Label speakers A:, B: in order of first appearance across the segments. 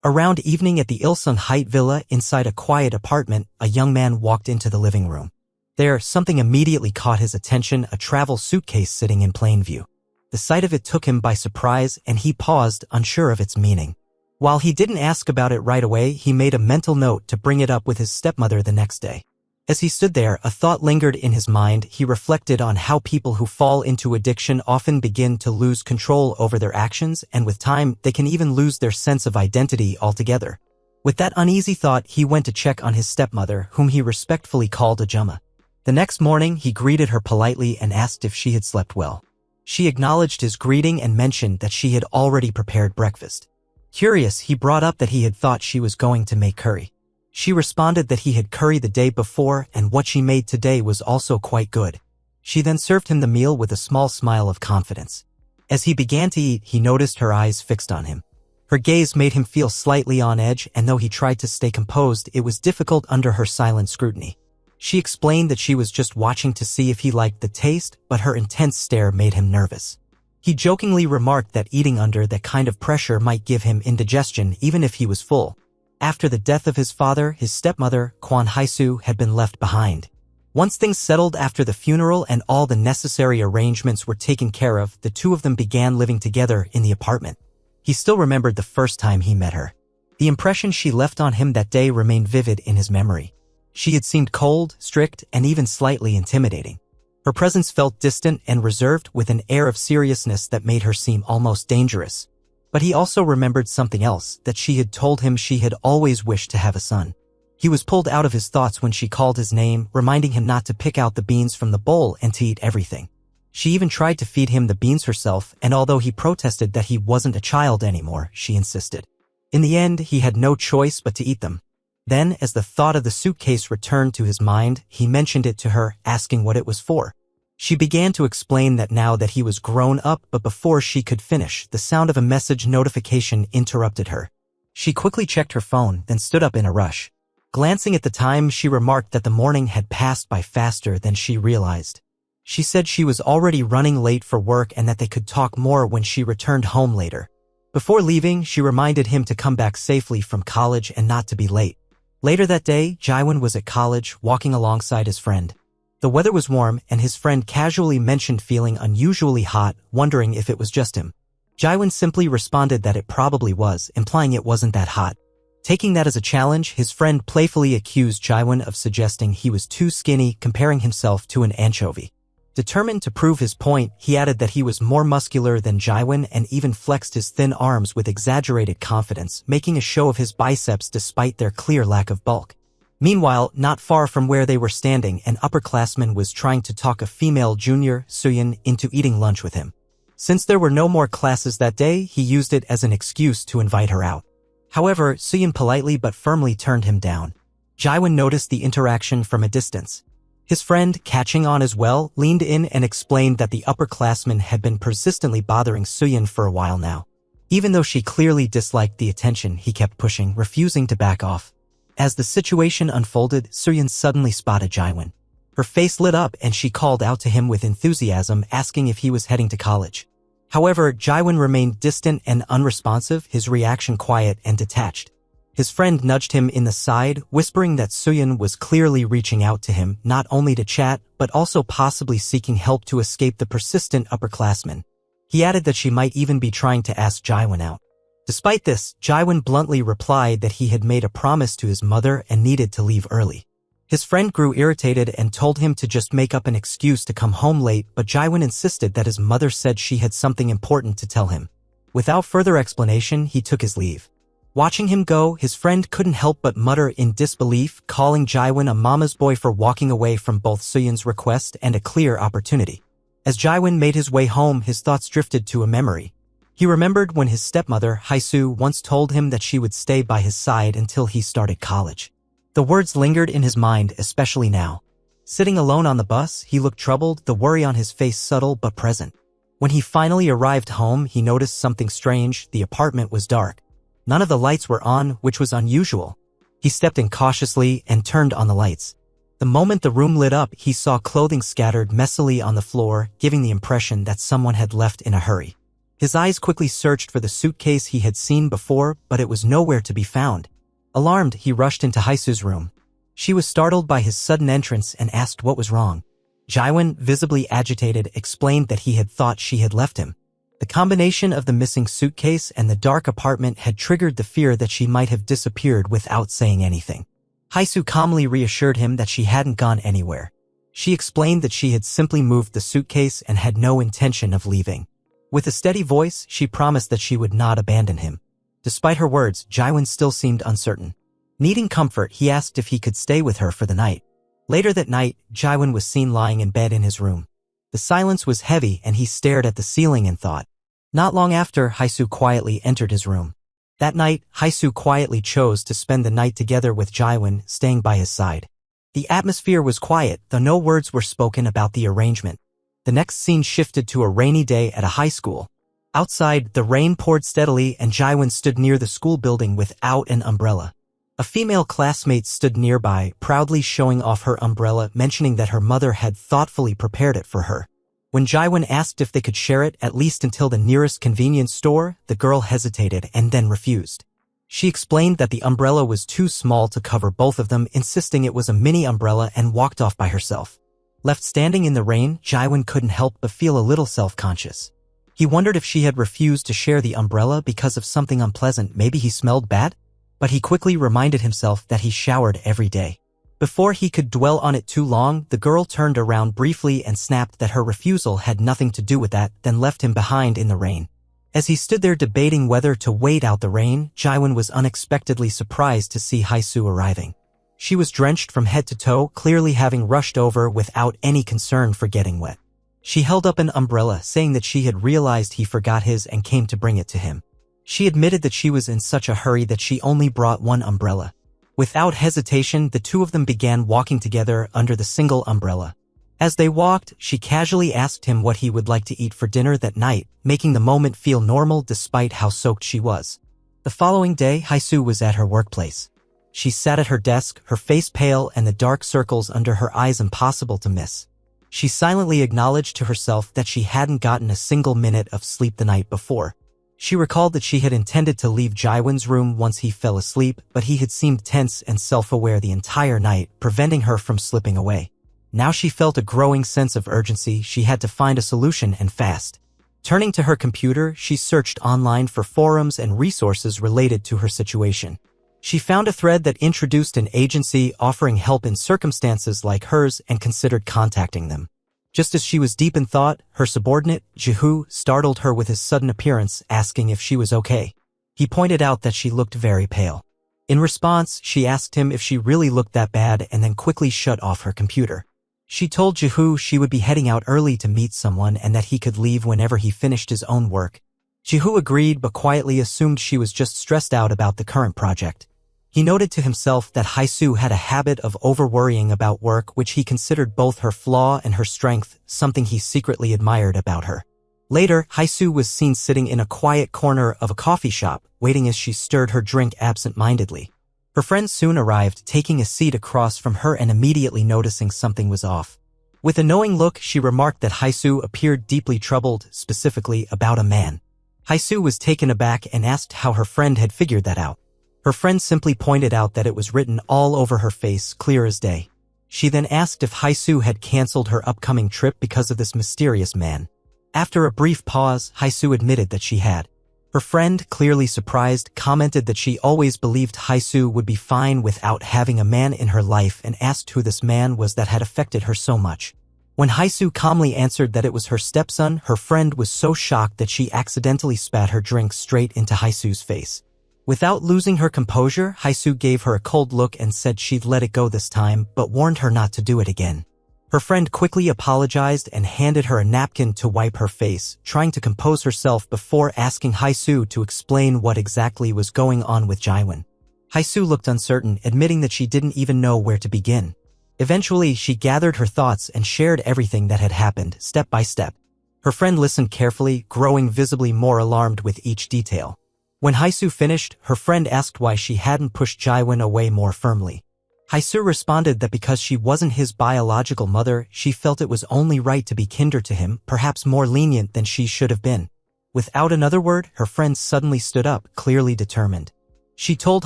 A: Around evening at the Ilsung Height Villa inside a quiet apartment, a young man walked into the living room. There, something immediately caught his attention, a travel suitcase sitting in plain view. The sight of it took him by surprise and he paused, unsure of its meaning. While he didn't ask about it right away, he made a mental note to bring it up with his stepmother the next day. As he stood there, a thought lingered in his mind. He reflected on how people who fall into addiction often begin to lose control over their actions, and with time, they can even lose their sense of identity altogether. With that uneasy thought, he went to check on his stepmother, whom he respectfully called Ajumma. The next morning, he greeted her politely and asked if she had slept well. She acknowledged his greeting and mentioned that she had already prepared breakfast. Curious, he brought up that he had thought she was going to make curry. She responded that he had curry the day before and what she made today was also quite good. She then served him the meal with a small smile of confidence. As he began to eat, he noticed her eyes fixed on him. Her gaze made him feel slightly on edge, and though he tried to stay composed, it was difficult under her silent scrutiny. She explained that she was just watching to see if he liked the taste, but her intense stare made him nervous. He jokingly remarked that eating under that kind of pressure might give him indigestion even if he was full. After the death of his father, his stepmother, Kwon Haisu, had been left behind. Once things settled after the funeral and all the necessary arrangements were taken care of, the two of them began living together in the apartment. He still remembered the first time he met her. The impression she left on him that day remained vivid in his memory. She had seemed cold, strict, and even slightly intimidating. Her presence felt distant and reserved with an air of seriousness that made her seem almost dangerous. But he also remembered something else, that she had told him she had always wished to have a son. He was pulled out of his thoughts when she called his name, reminding him not to pick out the beans from the bowl and to eat everything. She even tried to feed him the beans herself, and although he protested that he wasn't a child anymore, she insisted. In the end, he had no choice but to eat them. Then, as the thought of the suitcase returned to his mind, he mentioned it to her, asking what it was for. She began to explain that now that he was grown up, but before she could finish, the sound of a message notification interrupted her. She quickly checked her phone, then stood up in a rush. Glancing at the time, she remarked that the morning had passed by faster than she realized. She said she was already running late for work and that they could talk more when she returned home later. Before leaving, she reminded him to come back safely from college and not to be late. Later that day, Jaewon was at college, walking alongside his friend. The weather was warm, and his friend casually mentioned feeling unusually hot, wondering if it was just him. Jaewon simply responded that it probably was, implying it wasn't that hot. Taking that as a challenge, his friend playfully accused Jaewon of suggesting he was too skinny, comparing himself to an anchovy. Determined to prove his point, he added that he was more muscular than Jaewon and even flexed his thin arms with exaggerated confidence, making a show of his biceps despite their clear lack of bulk. Meanwhile, not far from where they were standing, an upperclassman was trying to talk a female junior, Suyeon, into eating lunch with him. Since there were no more classes that day, he used it as an excuse to invite her out. However, Suyeon politely but firmly turned him down. Jaewon noticed the interaction from a distance. His friend, catching on as well, leaned in and explained that the upperclassman had been persistently bothering Suyeon for a while now. Even though she clearly disliked the attention, he kept pushing, refusing to back off. As the situation unfolded, Suyeon suddenly spotted Jaewon. Her face lit up and she called out to him with enthusiasm, asking if he was heading to college. However, Jaewon remained distant and unresponsive, his reaction quiet and detached. His friend nudged him in the side, whispering that Suyeon was clearly reaching out to him, not only to chat, but also possibly seeking help to escape the persistent upperclassmen. He added that she might even be trying to ask Jaewon out. Despite this, Jaewon bluntly replied that he had made a promise to his mother and needed to leave early. His friend grew irritated and told him to just make up an excuse to come home late, but Jaewon insisted that his mother said she had something important to tell him. Without further explanation, he took his leave. Watching him go, his friend couldn't help but mutter in disbelief, calling Jaewon a mama's boy for walking away from both Suyeon's request and a clear opportunity. As Jaewon made his way home, his thoughts drifted to a memory. He remembered when his stepmother, Haisu, once told him that she would stay by his side until he started college. The words lingered in his mind, especially now. Sitting alone on the bus, he looked troubled, the worry on his face subtle but present. When he finally arrived home, he noticed something strange. The apartment was dark. None of the lights were on, which was unusual. He stepped in cautiously and turned on the lights. The moment the room lit up, he saw clothing scattered messily on the floor, giving the impression that someone had left in a hurry. His eyes quickly searched for the suitcase he had seen before, but it was nowhere to be found. Alarmed, he rushed into Haisu's room. She was startled by his sudden entrance and asked what was wrong. Jaiwon, visibly agitated, explained that he had thought she had left him. The combination of the missing suitcase and the dark apartment had triggered the fear that she might have disappeared without saying anything. Haisu calmly reassured him that she hadn't gone anywhere. She explained that she had simply moved the suitcase and had no intention of leaving. With a steady voice, she promised that she would not abandon him. Despite her words, Jaiwon still seemed uncertain. Needing comfort, he asked if he could stay with her for the night. Later that night, Jaiwon was seen lying in bed in his room. The silence was heavy and he stared at the ceiling and thought. Not long after, Haisu quietly entered his room. That night, Haisu quietly chose to spend the night together with Jaiwon, staying by his side. The atmosphere was quiet, though no words were spoken about the arrangement. The next scene shifted to a rainy day at a high school. Outside, the rain poured steadily and Jaiwon stood near the school building without an umbrella. A female classmate stood nearby, proudly showing off her umbrella, mentioning that her mother had thoughtfully prepared it for her. When Jaiwon asked if they could share it, at least until the nearest convenience store, the girl hesitated and then refused. She explained that the umbrella was too small to cover both of them, insisting it was a mini umbrella, and walked off by herself. Left standing in the rain, Jaiwon couldn't help but feel a little self-conscious. He wondered if she had refused to share the umbrella because of something unpleasant. Maybe he smelled bad? But he quickly reminded himself that he showered every day. Before he could dwell on it too long, the girl turned around briefly and snapped that her refusal had nothing to do with that, then left him behind in the rain. As he stood there debating whether to wait out the rain, Jaiwon was unexpectedly surprised to see Haisu arriving. She was drenched from head to toe, clearly having rushed over without any concern for getting wet. She held up an umbrella, saying that she had realized he forgot his and came to bring it to him. She admitted that she was in such a hurry that she only brought one umbrella. Without hesitation, the two of them began walking together under the single umbrella. As they walked, she casually asked him what he would like to eat for dinner that night, making the moment feel normal despite how soaked she was. The following day, Haisu was at her workplace. She sat at her desk, her face pale and the dark circles under her eyes impossible to miss. She silently acknowledged to herself that she hadn't gotten a single minute of sleep the night before. She recalled that she had intended to leave Jaiwon's room once he fell asleep, but he had seemed tense and self-aware the entire night, preventing her from slipping away. Now she felt a growing sense of urgency. She had to find a solution, and fast. Turning to her computer, she searched online for forums and resources related to her situation. She found a thread that introduced an agency offering help in circumstances like hers and considered contacting them. Just as she was deep in thought, her subordinate, Jihu, startled her with his sudden appearance, asking if she was okay. He pointed out that she looked very pale. In response, she asked him if she really looked that bad and then quickly shut off her computer. She told Jihu she would be heading out early to meet someone and that he could leave whenever he finished his own work. Jihu agreed but quietly assumed she was just stressed out about the current project. He noted to himself that Haisu had a habit of over-worrying about work, which he considered both her flaw and her strength, something he secretly admired about her. Later, Haisu was seen sitting in a quiet corner of a coffee shop, waiting as she stirred her drink absent-mindedly. Her friend soon arrived, taking a seat across from her and immediately noticing something was off. With a knowing look, she remarked that Haisu appeared deeply troubled, specifically about a man. Haisu was taken aback and asked how her friend had figured that out. Her friend simply pointed out that it was written all over her face, clear as day. She then asked if Haisu had canceled her upcoming trip because of this mysterious man. After a brief pause, Haisu admitted that she had. Her friend, clearly surprised, commented that she always believed Haisu would be fine without having a man in her life and asked who this man was that had affected her so much. When Haisu calmly answered that it was her stepson, her friend was so shocked that she accidentally spat her drink straight into Haisu's face. Without losing her composure, Haisu gave her a cold look and said she'd let it go this time, but warned her not to do it again. Her friend quickly apologized and handed her a napkin to wipe her face, trying to compose herself before asking Haisu to explain what exactly was going on with Jaiwon. Haisu looked uncertain, admitting that she didn't even know where to begin. Eventually, she gathered her thoughts and shared everything that had happened, step by step. Her friend listened carefully, growing visibly more alarmed with each detail. When Haisu finished, her friend asked why she hadn't pushed Jaiwon away more firmly. Haisu responded that because she wasn't his biological mother, she felt it was only right to be kinder to him, perhaps more lenient than she should have been. Without another word, her friend suddenly stood up, clearly determined. She told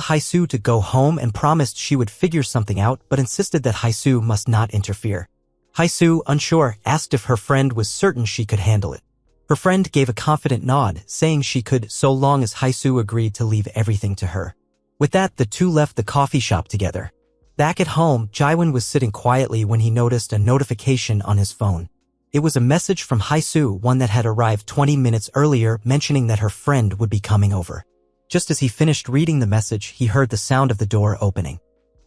A: Haisu to go home and promised she would figure something out, but insisted that Haisu must not interfere. Haisu, unsure, asked if her friend was certain she could handle it. Her friend gave a confident nod, saying she could so long as Haisu agreed to leave everything to her. With that, the two left the coffee shop together. Back at home, Jaiwon was sitting quietly when he noticed a notification on his phone. It was a message from Haisu, one that had arrived 20 minutes earlier, mentioning that her friend would be coming over. Just as he finished reading the message, he heard the sound of the door opening.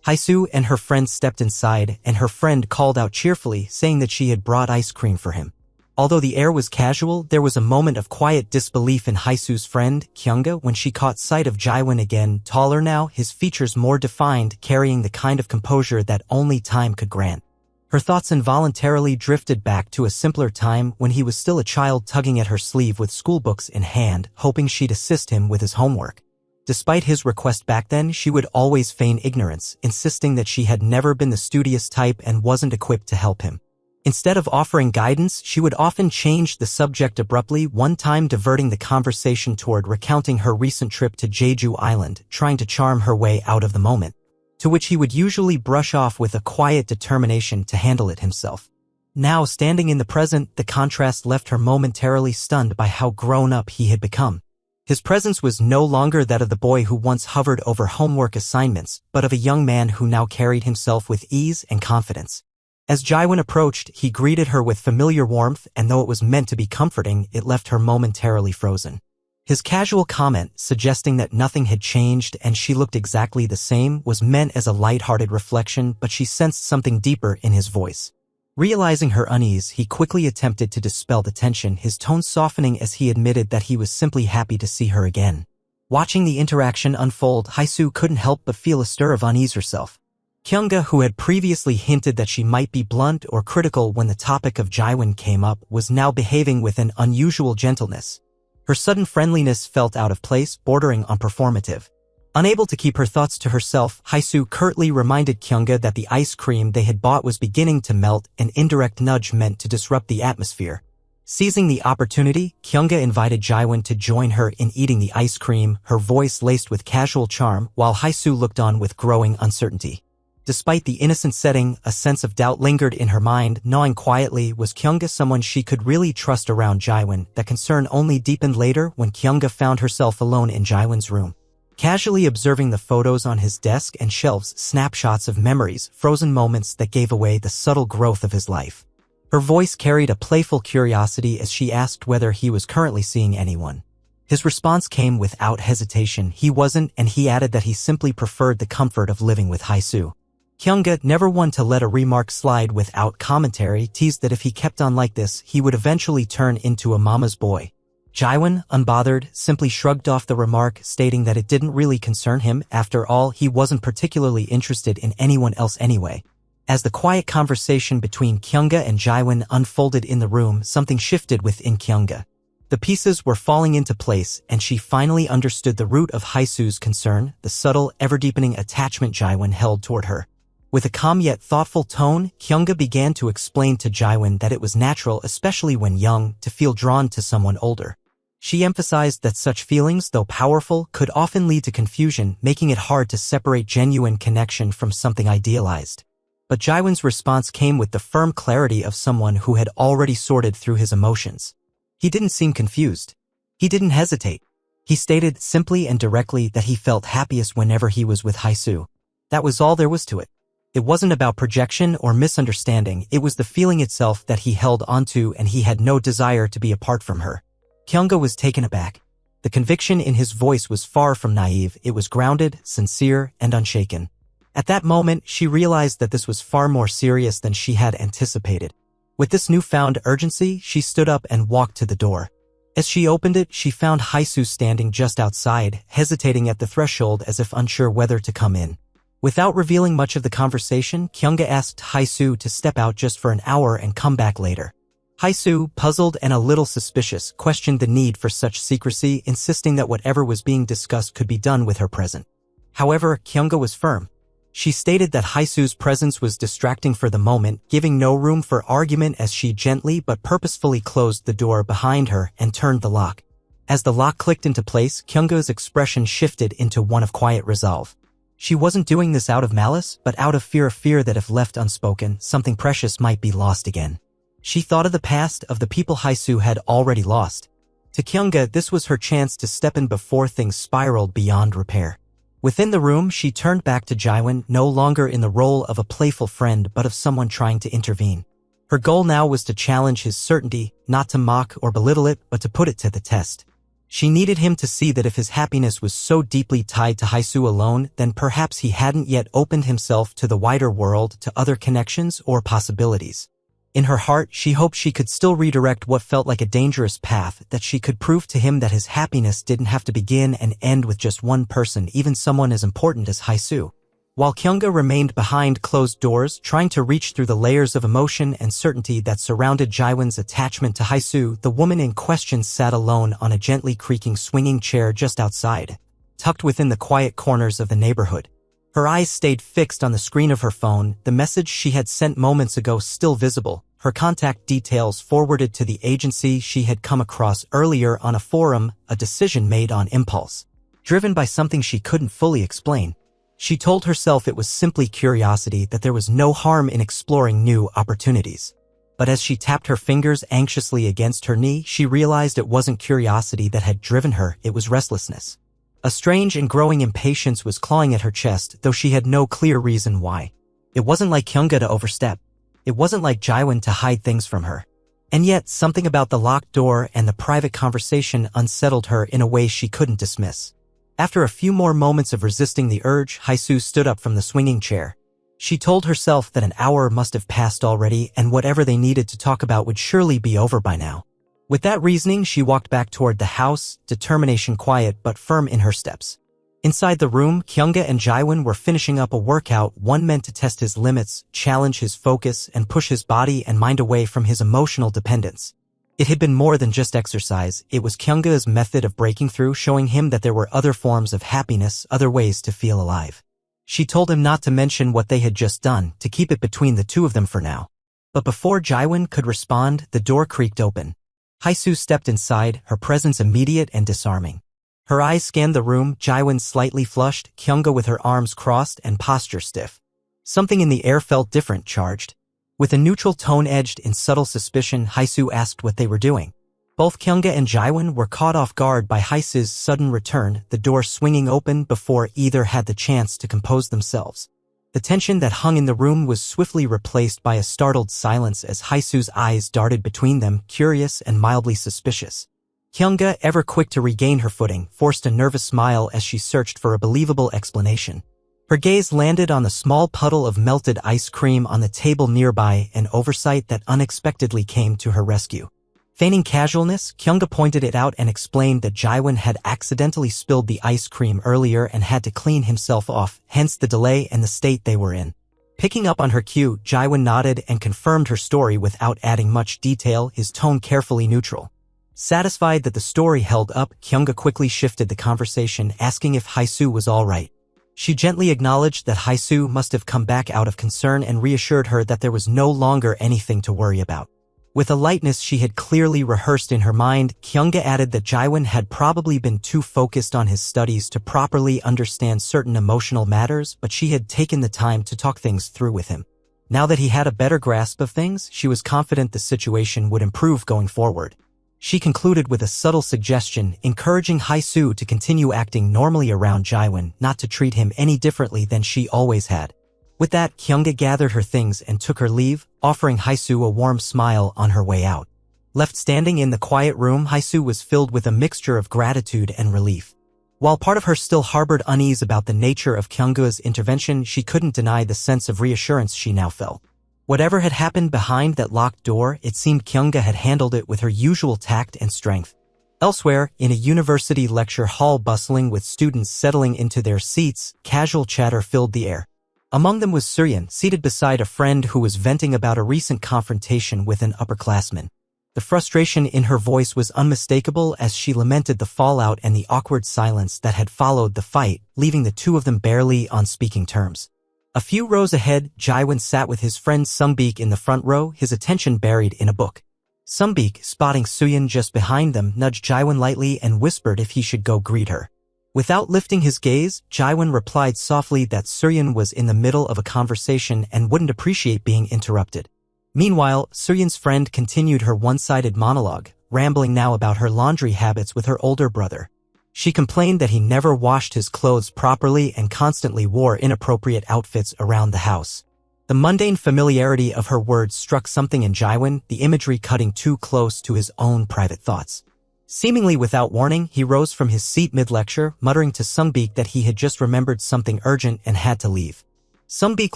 A: Haisu and her friend stepped inside, and her friend called out cheerfully, saying that she had brought ice cream for him. Although the air was casual, there was a moment of quiet disbelief in Haisu's friend, Kyunga, when she caught sight of Jaiwon again, taller now, his features more defined, carrying the kind of composure that only time could grant. Her thoughts involuntarily drifted back to a simpler time when he was still a child tugging at her sleeve with schoolbooks in hand, hoping she'd assist him with his homework. Despite his request back then, she would always feign ignorance, insisting that she had never been the studious type and wasn't equipped to help him. Instead of offering guidance, she would often change the subject abruptly, one time diverting the conversation toward recounting her recent trip to Jeju Island, trying to charm her way out of the moment, to which he would usually brush off with a quiet determination to handle it himself. Now, standing in the present, the contrast left her momentarily stunned by how grown up he had become. His presence was no longer that of the boy who once hovered over homework assignments, but of a young man who now carried himself with ease and confidence. As Jaiwon approached, he greeted her with familiar warmth, and though it was meant to be comforting, it left her momentarily frozen. His casual comment, suggesting that nothing had changed and she looked exactly the same, was meant as a light-hearted reflection, but she sensed something deeper in his voice. Realizing her unease, he quickly attempted to dispel the tension, his tone softening as he admitted that he was simply happy to see her again. Watching the interaction unfold, Haisu couldn't help but feel a stir of unease herself. Kyunga, who had previously hinted that she might be blunt or critical when the topic of Jaiwon came up, was now behaving with an unusual gentleness. Her sudden friendliness felt out of place, bordering on performative. Unable to keep her thoughts to herself, Haisu curtly reminded Kyunga that the ice cream they had bought was beginning to melt, an indirect nudge meant to disrupt the atmosphere. Seizing the opportunity, Kyunga invited Jaiwon to join her in eating the ice cream, her voice laced with casual charm, while Haisu looked on with growing uncertainty. Despite the innocent setting, a sense of doubt lingered in her mind, gnawing quietly. Was Kyunga someone she could really trust around Jaiwon? That concern only deepened later when Kyunga found herself alone in Jaiwon's room. Casually observing the photos on his desk and shelves, snapshots of memories, frozen moments that gave away the subtle growth of his life. Her voice carried a playful curiosity as she asked whether he was currently seeing anyone. His response came without hesitation. He wasn't, and he added that he simply preferred the comfort of living with Haisu. Kyunga, never one to let a remark slide without commentary, teased that if he kept on like this, he would eventually turn into a mama's boy. Jaiwon, unbothered, simply shrugged off the remark, stating that it didn't really concern him. After all, he wasn't particularly interested in anyone else anyway. As the quiet conversation between Kyunga and Jaiwon unfolded in the room, something shifted within Kyunga. The pieces were falling into place, and she finally understood the root of Haisu's concern, the subtle, ever-deepening attachment Jaiwon held toward her. With a calm yet thoughtful tone, Kyunga began to explain to Jaiwon that it was natural, especially when young, to feel drawn to someone older. She emphasized that such feelings, though powerful, could often lead to confusion, making it hard to separate genuine connection from something idealized. But Jaiwon's response came with the firm clarity of someone who had already sorted through his emotions. He didn't seem confused. He didn't hesitate. He stated simply and directly that he felt happiest whenever he was with Haisu. That was all there was to it. It wasn't about projection or misunderstanding, it was the feeling itself that he held onto, and he had no desire to be apart from her. Kyunga was taken aback. The conviction in his voice was far from naive, it was grounded, sincere, and unshaken. At that moment, she realized that this was far more serious than she had anticipated. With this newfound urgency, she stood up and walked to the door. As she opened it, she found Haisu standing just outside, hesitating at the threshold as if unsure whether to come in. Without revealing much of the conversation, Kyunga asked Haisu to step out just for an hour and come back later. Haisu, puzzled and a little suspicious, questioned the need for such secrecy, insisting that whatever was being discussed could be done with her present. However, Kyunga was firm. She stated that Haisu's presence was distracting for the moment, giving no room for argument as she gently but purposefully closed the door behind her and turned the lock. As the lock clicked into place, Kyunga's expression shifted into one of quiet resolve. She wasn't doing this out of malice, but out of fear that if left unspoken, something precious might be lost again. She thought of the past, of the people Haisu had already lost. To Kyunga, this was her chance to step in before things spiraled beyond repair. Within the room, she turned back to Jiwon, no longer in the role of a playful friend but of someone trying to intervene. Her goal now was to challenge his certainty, not to mock or belittle it, but to put it to the test. She needed him to see that if his happiness was so deeply tied to Haisu alone, then perhaps he hadn't yet opened himself to the wider world, to other connections or possibilities. In her heart, she hoped she could still redirect what felt like a dangerous path, that she could prove to him that his happiness didn't have to begin and end with just one person, even someone as important as Haisu. While Kyunga remained behind closed doors, trying to reach through the layers of emotion and certainty that surrounded Jiwon's attachment to Haisu, the woman in question sat alone on a gently creaking swinging chair just outside, tucked within the quiet corners of the neighborhood. Her eyes stayed fixed on the screen of her phone, the message she had sent moments ago still visible, her contact details forwarded to the agency she had come across earlier on a forum, a decision made on impulse, driven by something she couldn't fully explain. She told herself it was simply curiosity, that there was no harm in exploring new opportunities. But as she tapped her fingers anxiously against her knee, she realized it wasn't curiosity that had driven her, it was restlessness. A strange and growing impatience was clawing at her chest, though she had no clear reason why. It wasn't like Kyunga to overstep. It wasn't like Jiwon to hide things from her. And yet, something about the locked door and the private conversation unsettled her in a way she couldn't dismiss. After a few more moments of resisting the urge, Haisu stood up from the swinging chair. She told herself that an hour must have passed already, and whatever they needed to talk about would surely be over by now. With that reasoning, she walked back toward the house, determination quiet but firm in her steps. Inside the room, Kyunga and Jiwon were finishing up a workout, one meant to test his limits, challenge his focus, and push his body and mind away from his emotional dependence. It had been more than just exercise, it was Kyunga's method of breaking through, showing him that there were other forms of happiness, other ways to feel alive. She told him not to mention what they had just done, to keep it between the two of them for now. But before Jiwon could respond, the door creaked open. Haisu stepped inside, her presence immediate and disarming. Her eyes scanned the room, Jiwon slightly flushed, Kyunga with her arms crossed and posture stiff. Something in the air felt different, charged. With a neutral tone edged in subtle suspicion, Haisu asked what they were doing. Both Kyunga and Jiwon were caught off guard by Haisu's sudden return, the door swinging open before either had the chance to compose themselves. The tension that hung in the room was swiftly replaced by a startled silence as Haisu's eyes darted between them, curious and mildly suspicious. Kyunga, ever quick to regain her footing, forced a nervous smile as she searched for a believable explanation. Her gaze landed on the small puddle of melted ice cream on the table nearby, an oversight that unexpectedly came to her rescue. Feigning casualness, Kyunga pointed it out and explained that Jiwon had accidentally spilled the ice cream earlier and had to clean himself off, hence the delay and the state they were in. Picking up on her cue, Jiwon nodded and confirmed her story without adding much detail, his tone carefully neutral. Satisfied that the story held up, Kyunga quickly shifted the conversation, asking if Haisu was all right. She gently acknowledged that Haisu must have come back out of concern and reassured her that there was no longer anything to worry about. With a lightness she had clearly rehearsed in her mind, Kyunga added that Jiwon had probably been too focused on his studies to properly understand certain emotional matters, but she had taken the time to talk things through with him. Now that he had a better grasp of things, she was confident the situation would improve going forward. She concluded with a subtle suggestion, encouraging Haisu to continue acting normally around Jiwon, not to treat him any differently than she always had. With that, Kyunga gathered her things and took her leave, offering Haisu a warm smile on her way out. Left standing in the quiet room, Haisu was filled with a mixture of gratitude and relief. While part of her still harbored unease about the nature of Kyunga's intervention, she couldn't deny the sense of reassurance she now felt. Whatever had happened behind that locked door, it seemed Kyunga had handled it with her usual tact and strength. Elsewhere, in a university lecture hall bustling with students settling into their seats, casual chatter filled the air. Among them was Suryan, seated beside a friend who was venting about a recent confrontation with an upperclassman. The frustration in her voice was unmistakable as she lamented the fallout and the awkward silence that had followed the fight, leaving the two of them barely on speaking terms. A few rows ahead, Jiwon sat with his friend Sungbeek in the front row, his attention buried in a book. Sunbeek, spotting Suyin just behind them, nudged Jaiwan lightly and whispered if he should go greet her. Without lifting his gaze, Jaiwan replied softly that Suyin was in the middle of a conversation and wouldn't appreciate being interrupted. Meanwhile, Suryin's friend continued her one-sided monologue, rambling now about her laundry habits with her older brother. She complained that he never washed his clothes properly and constantly wore inappropriate outfits around the house. The mundane familiarity of her words struck something in Jaiwan, the imagery cutting too close to his own private thoughts. Seemingly without warning, he rose from his seat mid-lecture, muttering to Sunbeek that he had just remembered something urgent and had to leave. Sunbeek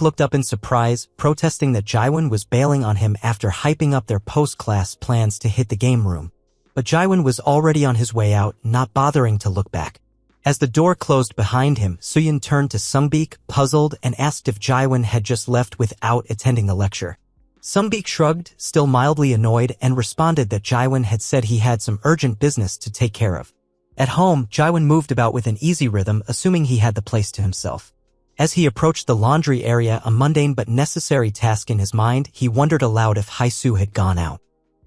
A: looked up in surprise, protesting that Jaiwan was bailing on him after hyping up their post-class plans to hit the game room. But Jaiwan was already on his way out, not bothering to look back. As the door closed behind him, Suyin turned to Sunbeek, puzzled, and asked if Jaiwan had just left without attending the lecture. Sunbeek shrugged, still mildly annoyed, and responded that Jaiwan had said he had some urgent business to take care of. At home, Jaiwan moved about with an easy rhythm, assuming he had the place to himself. As he approached the laundry area, a mundane but necessary task in his mind, he wondered aloud if Haisu had gone out.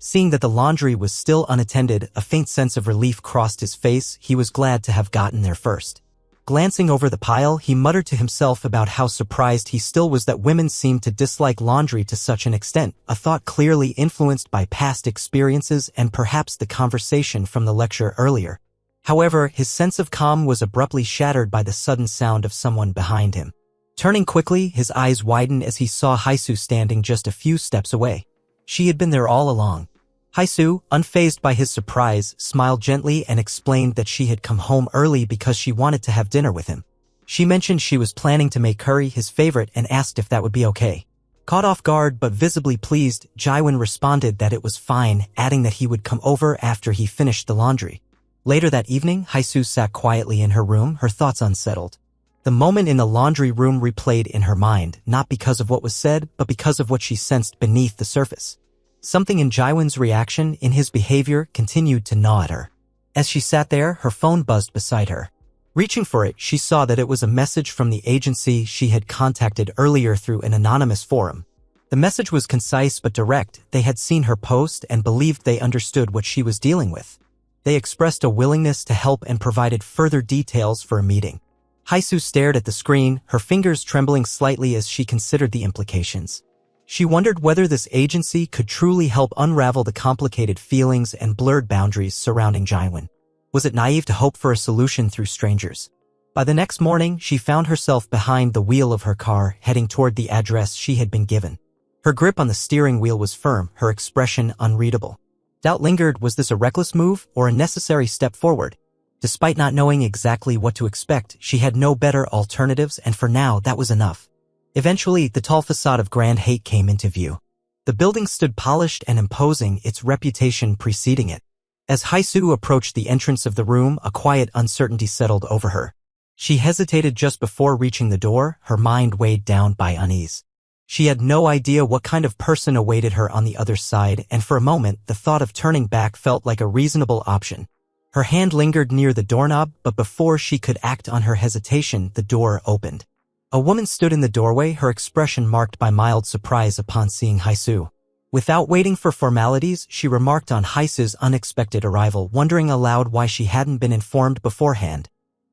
A: Seeing that the laundry was still unattended, a faint sense of relief crossed his face. He was glad to have gotten there first. Glancing over the pile, he muttered to himself about how surprised he still was that women seemed to dislike laundry to such an extent, a thought clearly influenced by past experiences and perhaps the conversation from the lecture earlier. However, his sense of calm was abruptly shattered by the sudden sound of someone behind him. Turning quickly, his eyes widened as he saw Haisu standing just a few steps away. She had been there all along. Haisu, unfazed by his surprise, smiled gently and explained that she had come home early because she wanted to have dinner with him. She mentioned she was planning to make curry his favorite and asked if that would be okay. Caught off guard but visibly pleased, Jaiwan responded that it was fine, adding that he would come over after he finished the laundry. Later that evening, Haisu sat quietly in her room, her thoughts unsettled. The moment in the laundry room replayed in her mind, not because of what was said, but because of what she sensed beneath the surface. Something in Jaiwan's reaction, in his behavior, continued to gnaw at her. As she sat there, her phone buzzed beside her. Reaching for it, she saw that it was a message from the agency she had contacted earlier through an anonymous forum. The message was concise but direct. They had seen her post and believed they understood what she was dealing with. They expressed a willingness to help and provided further details for a meeting. Haisu stared at the screen, her fingers trembling slightly as she considered the implications. She wondered whether this agency could truly help unravel the complicated feelings and blurred boundaries surrounding Jaiwan. Was it naive to hope for a solution through strangers? By the next morning, she found herself behind the wheel of her car, heading toward the address she had been given. Her grip on the steering wheel was firm, her expression unreadable. Doubt lingered. Was this a reckless move or a necessary step forward? Despite not knowing exactly what to expect, she had no better alternatives, and for now that was enough. Eventually, the tall facade of Grand Haight came into view. The building stood polished and imposing, its reputation preceding it. As Haisu approached the entrance of the room, a quiet uncertainty settled over her. She hesitated just before reaching the door, her mind weighed down by unease. She had no idea what kind of person awaited her on the other side, and for a moment, the thought of turning back felt like a reasonable option. Her hand lingered near the doorknob, but before she could act on her hesitation, the door opened. A woman stood in the doorway, her expression marked by mild surprise upon seeing Haisu. Without waiting for formalities, she remarked on Haisu's unexpected arrival, wondering aloud why she hadn't been informed beforehand.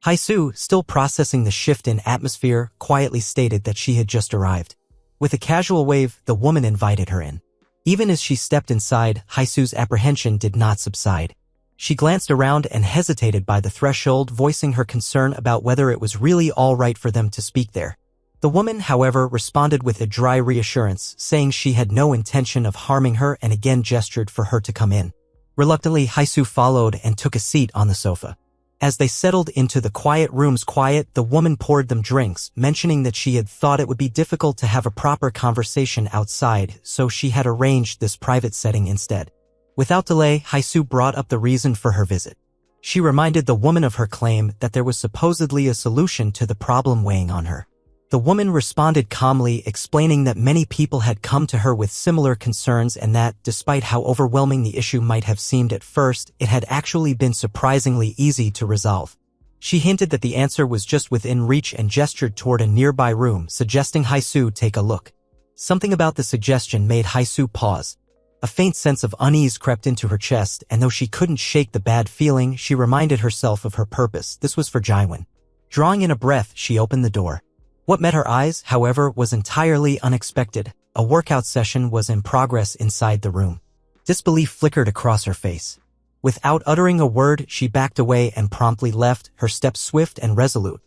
A: Haisu, still processing the shift in atmosphere, quietly stated that she had just arrived. With a casual wave, the woman invited her in. Even as she stepped inside, Haisu's apprehension did not subside. She glanced around and hesitated by the threshold, voicing her concern about whether it was really all right for them to speak there. The woman, however, responded with a dry reassurance, saying she had no intention of harming her and again gestured for her to come in. Reluctantly, Haisu followed and took a seat on the sofa. As they settled into the quiet room's quiet, the woman poured them drinks, mentioning that she had thought it would be difficult to have a proper conversation outside, so she had arranged this private setting instead. Without delay, Haisu brought up the reason for her visit. She reminded the woman of her claim that there was supposedly a solution to the problem weighing on her. The woman responded calmly, explaining that many people had come to her with similar concerns and that, despite how overwhelming the issue might have seemed at first, it had actually been surprisingly easy to resolve. She hinted that the answer was just within reach and gestured toward a nearby room, suggesting Haisu take a look. Something about the suggestion made Haisu pause. A faint sense of unease crept into her chest, and though she couldn't shake the bad feeling, she reminded herself of her purpose. This was for Jaiwon. Drawing in a breath, she opened the door. What met her eyes, however, was entirely unexpected. A workout session was in progress inside the room. Disbelief flickered across her face. Without uttering a word, she backed away and promptly left, her steps swift and resolute.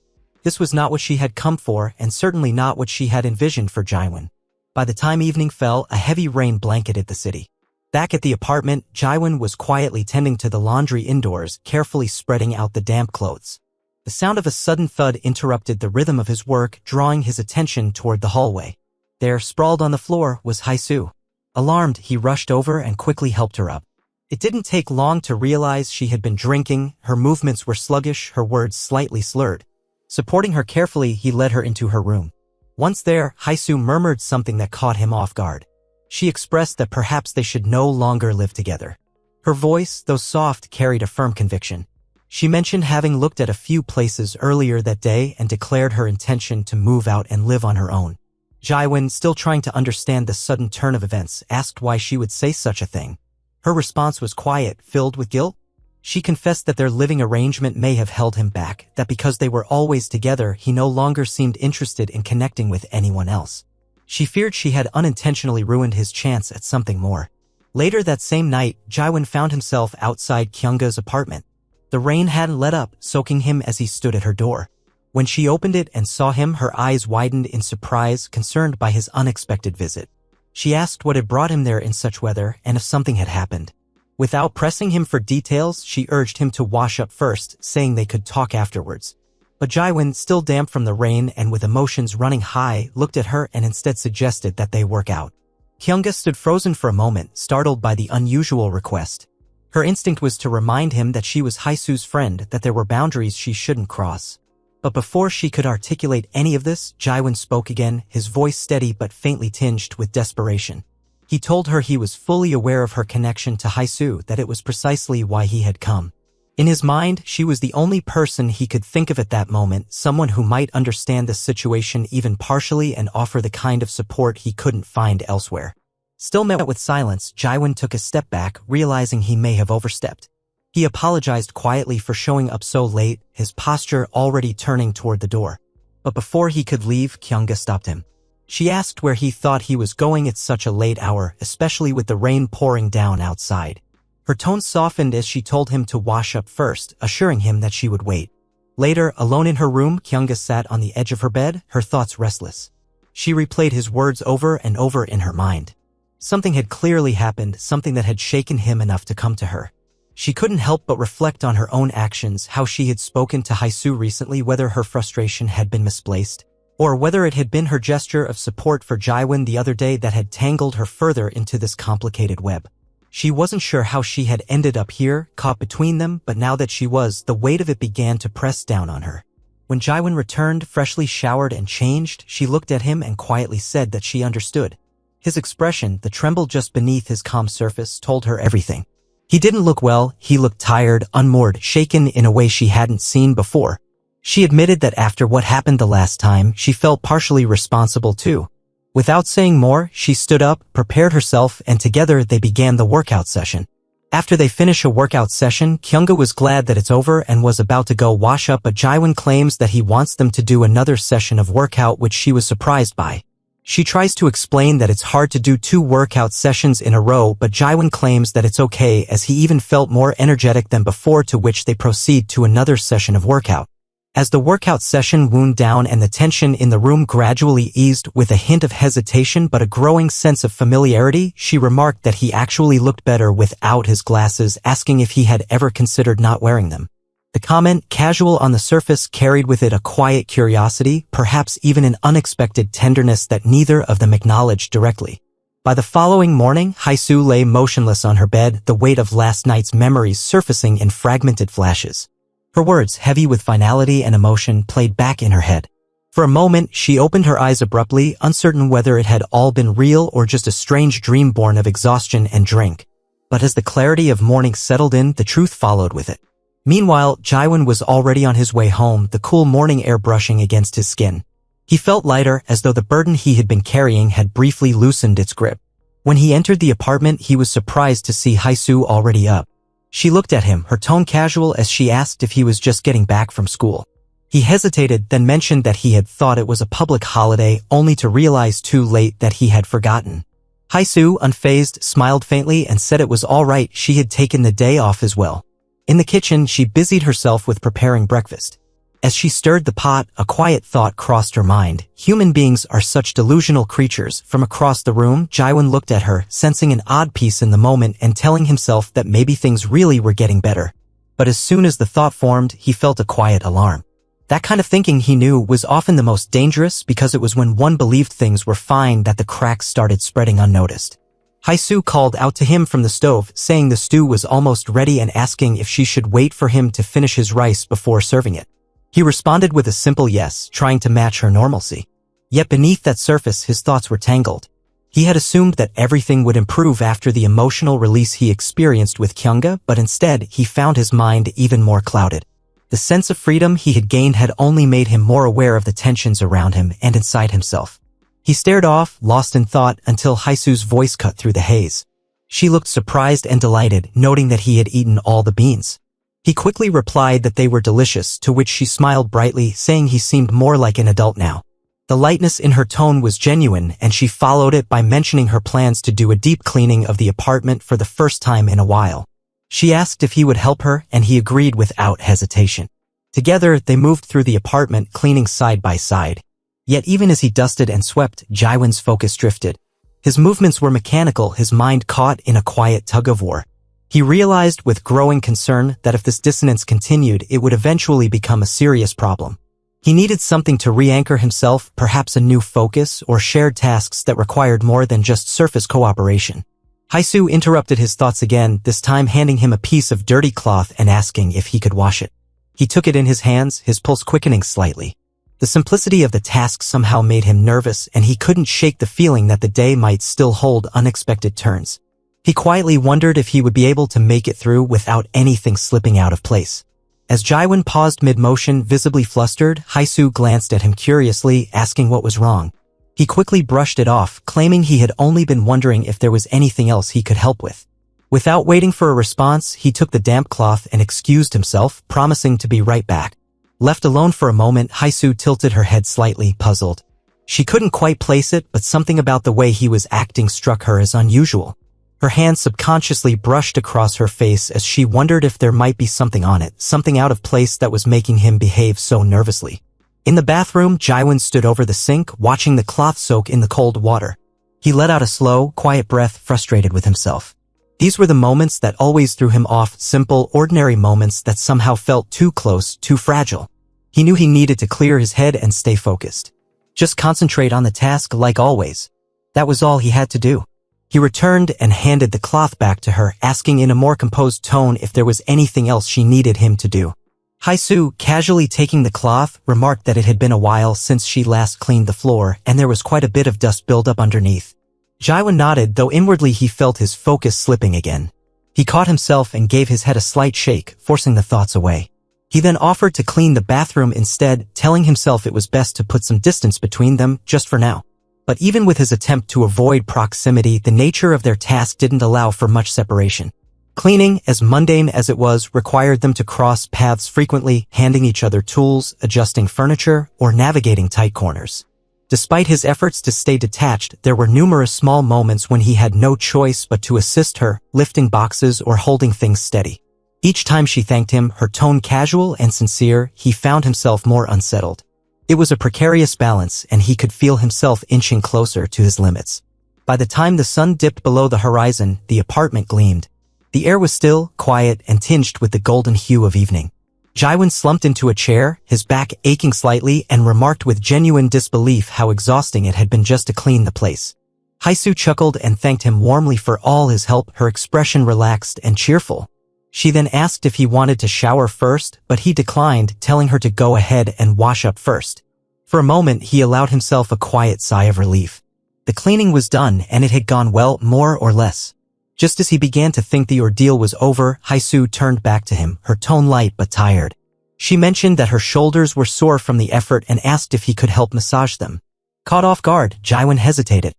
A: This was not what she had come for, and certainly not what she had envisioned for Jaiwon. By the time evening fell, a heavy rain blanketed the city. Back at the apartment, Jaiwon was quietly tending to the laundry indoors, carefully spreading out the damp clothes. The sound of a sudden thud interrupted the rhythm of his work, drawing his attention toward the hallway. There, sprawled on the floor, was Haesoo. Alarmed, he rushed over and quickly helped her up. It didn't take long to realize she had been drinking, her movements were sluggish, her words slightly slurred. Supporting her carefully, he led her into her room. Once there, Haesoo murmured something that caught him off guard. She expressed that perhaps they should no longer live together. Her voice, though soft, carried a firm conviction. She mentioned having looked at a few places earlier that day and declared her intention to move out and live on her own. Jaiwon, still trying to understand the sudden turn of events, asked why she would say such a thing. Her response was quiet, filled with guilt. She confessed that their living arrangement may have held him back, that because they were always together, he no longer seemed interested in connecting with anyone else. She feared she had unintentionally ruined his chance at something more. Later that same night, Jaiwon found himself outside Kyunga's apartment. The rain hadn't let up, soaking him as he stood at her door. When she opened it and saw him, her eyes widened in surprise, concerned by his unexpected visit. She asked what had brought him there in such weather and if something had happened. Without pressing him for details, she urged him to wash up first, saying they could talk afterwards. But Jaiwon, still damp from the rain and with emotions running high, looked at her and instead suggested that they work out. Kyunga stood frozen for a moment, startled by the unusual request. Her instinct was to remind him that she was Haesoo's friend, that there were boundaries she shouldn't cross. But before she could articulate any of this, Jaiwon spoke again, his voice steady but faintly tinged with desperation. He told her he was fully aware of her connection to Haesoo, that it was precisely why he had come. In his mind, she was the only person he could think of at that moment, someone who might understand the situation even partially and offer the kind of support he couldn't find elsewhere. Still met with silence, Jaiwon took a step back, realizing he may have overstepped. He apologized quietly for showing up so late, his posture already turning toward the door. But before he could leave, Kyunga stopped him. She asked where he thought he was going at such a late hour, especially with the rain pouring down outside. Her tone softened as she told him to wash up first, assuring him that she would wait. Later, alone in her room, Kyunga sat on the edge of her bed, her thoughts restless. She replayed his words over and over in her mind. Something had clearly happened, something that had shaken him enough to come to her. She couldn't help but reflect on her own actions, how she had spoken to Haesoo recently, whether her frustration had been misplaced, or whether it had been her gesture of support for Jaiwon the other day that had tangled her further into this complicated web. She wasn't sure how she had ended up here, caught between them, but now that she was, the weight of it began to press down on her. When Jaiwon returned, freshly showered and changed, she looked at him and quietly said that she understood. His expression, the tremble just beneath his calm surface, told her everything. He didn't look well, he looked tired, unmoored, shaken in a way she hadn't seen before. She admitted that after what happened the last time, she felt partially responsible too. Without saying more, she stood up, prepared herself, and together they began the workout session. After they finish a workout session, Kyunga was glad that it's over and was about to go wash up, but Jaiwon claims that he wants them to do another session of workout, which she was surprised by. She tries to explain that it's hard to do 2 workout sessions in a row, but Jaiwon claims that it's okay, as he even felt more energetic than before, to which they proceed to another session of workout. As the workout session wound down and the tension in the room gradually eased, with a hint of hesitation but a growing sense of familiarity, she remarked that he actually looked better without his glasses, asking if he had ever considered not wearing them. The comment, casual on the surface, carried with it a quiet curiosity, perhaps even an unexpected tenderness that neither of them acknowledged directly. By the following morning, Haesoo lay motionless on her bed, the weight of last night's memories surfacing in fragmented flashes. Her words, heavy with finality and emotion, played back in her head. For a moment, she opened her eyes abruptly, uncertain whether it had all been real or just a strange dream born of exhaustion and drink. But as the clarity of morning settled in, the truth followed with it. Meanwhile, Jaiwon was already on his way home, the cool morning air brushing against his skin. He felt lighter, as though the burden he had been carrying had briefly loosened its grip. When he entered the apartment, he was surprised to see Haisu already up. She looked at him, her tone casual as she asked if he was just getting back from school. He hesitated, then mentioned that he had thought it was a public holiday, only to realize too late that he had forgotten. Haisu, unfazed, smiled faintly and said it was all right, she had taken the day off as well. In the kitchen, she busied herself with preparing breakfast. As she stirred the pot, a quiet thought crossed her mind. Human beings are such delusional creatures. From across the room, Jaiwan looked at her, sensing an odd peace in the moment and telling himself that maybe things really were getting better. But as soon as the thought formed, he felt a quiet alarm. That kind of thinking, he knew, was often the most dangerous because it was when one believed things were fine that the cracks started spreading unnoticed. Haisu called out to him from the stove, saying the stew was almost ready and asking if she should wait for him to finish his rice before serving it. He responded with a simple yes, trying to match her normalcy. Yet beneath that surface, his thoughts were tangled. He had assumed that everything would improve after the emotional release he experienced with Kyunga, but instead, he found his mind even more clouded. The sense of freedom he had gained had only made him more aware of the tensions around him and inside himself. He stared off, lost in thought, until Haisu's voice cut through the haze. She looked surprised and delighted, noting that he had eaten all the beans. He quickly replied that they were delicious, to which she smiled brightly, saying he seemed more like an adult now. The lightness in her tone was genuine, and she followed it by mentioning her plans to do a deep cleaning of the apartment for the first time in a while. She asked if he would help her, and he agreed without hesitation. Together, they moved through the apartment, cleaning side by side. Yet even as he dusted and swept, Jaiwan's focus drifted. His movements were mechanical, his mind caught in a quiet tug-of-war. He realized with growing concern that if this dissonance continued, it would eventually become a serious problem. He needed something to re-anchor himself, perhaps a new focus or shared tasks that required more than just surface cooperation. Haisu interrupted his thoughts again, this time handing him a piece of dirty cloth and asking if he could wash it. He took it in his hands, his pulse quickening slightly. The simplicity of the task somehow made him nervous, and he couldn't shake the feeling that the day might still hold unexpected turns. He quietly wondered if he would be able to make it through without anything slipping out of place. As Jaiwan paused mid-motion, visibly flustered, Haisu glanced at him curiously, asking what was wrong. He quickly brushed it off, claiming he had only been wondering if there was anything else he could help with. Without waiting for a response, he took the damp cloth and excused himself, promising to be right back. Left alone for a moment, Haisu tilted her head slightly, puzzled. She couldn't quite place it, but something about the way he was acting struck her as unusual. Her hand subconsciously brushed across her face as she wondered if there might be something on it, something out of place that was making him behave so nervously. In the bathroom, Jaiwan stood over the sink, watching the cloth soak in the cold water. He let out a slow, quiet breath, frustrated with himself. These were the moments that always threw him off, simple, ordinary moments that somehow felt too close, too fragile. He knew he needed to clear his head and stay focused. Just concentrate on the task like always. That was all he had to do. He returned and handed the cloth back to her, asking in a more composed tone if there was anything else she needed him to do. Haisu, casually taking the cloth, remarked that it had been a while since she last cleaned the floor, and there was quite a bit of dust buildup underneath. Jaiwan nodded, though inwardly he felt his focus slipping again. He caught himself and gave his head a slight shake, forcing the thoughts away. He then offered to clean the bathroom instead, telling himself it was best to put some distance between them, just for now. But even with his attempt to avoid proximity, the nature of their task didn't allow for much separation. Cleaning, as mundane as it was, required them to cross paths frequently, handing each other tools, adjusting furniture, or navigating tight corners. Despite his efforts to stay detached, there were numerous small moments when he had no choice but to assist her, lifting boxes or holding things steady. Each time she thanked him, her tone casual and sincere, he found himself more unsettled. It was a precarious balance, and he could feel himself inching closer to his limits. By the time the sun dipped below the horizon, the apartment gleamed. The air was still, quiet, and tinged with the golden hue of evening. Jaiwan slumped into a chair, his back aching slightly, and remarked with genuine disbelief how exhausting it had been just to clean the place. Haisu chuckled and thanked him warmly for all his help, her expression relaxed and cheerful. She then asked if he wanted to shower first, but he declined, telling her to go ahead and wash up first. For a moment, he allowed himself a quiet sigh of relief. The cleaning was done, and it had gone well, more or less. Just as he began to think the ordeal was over, Haisu turned back to him, her tone light but tired. She mentioned that her shoulders were sore from the effort and asked if he could help massage them. Caught off guard, Jaiwan hesitated.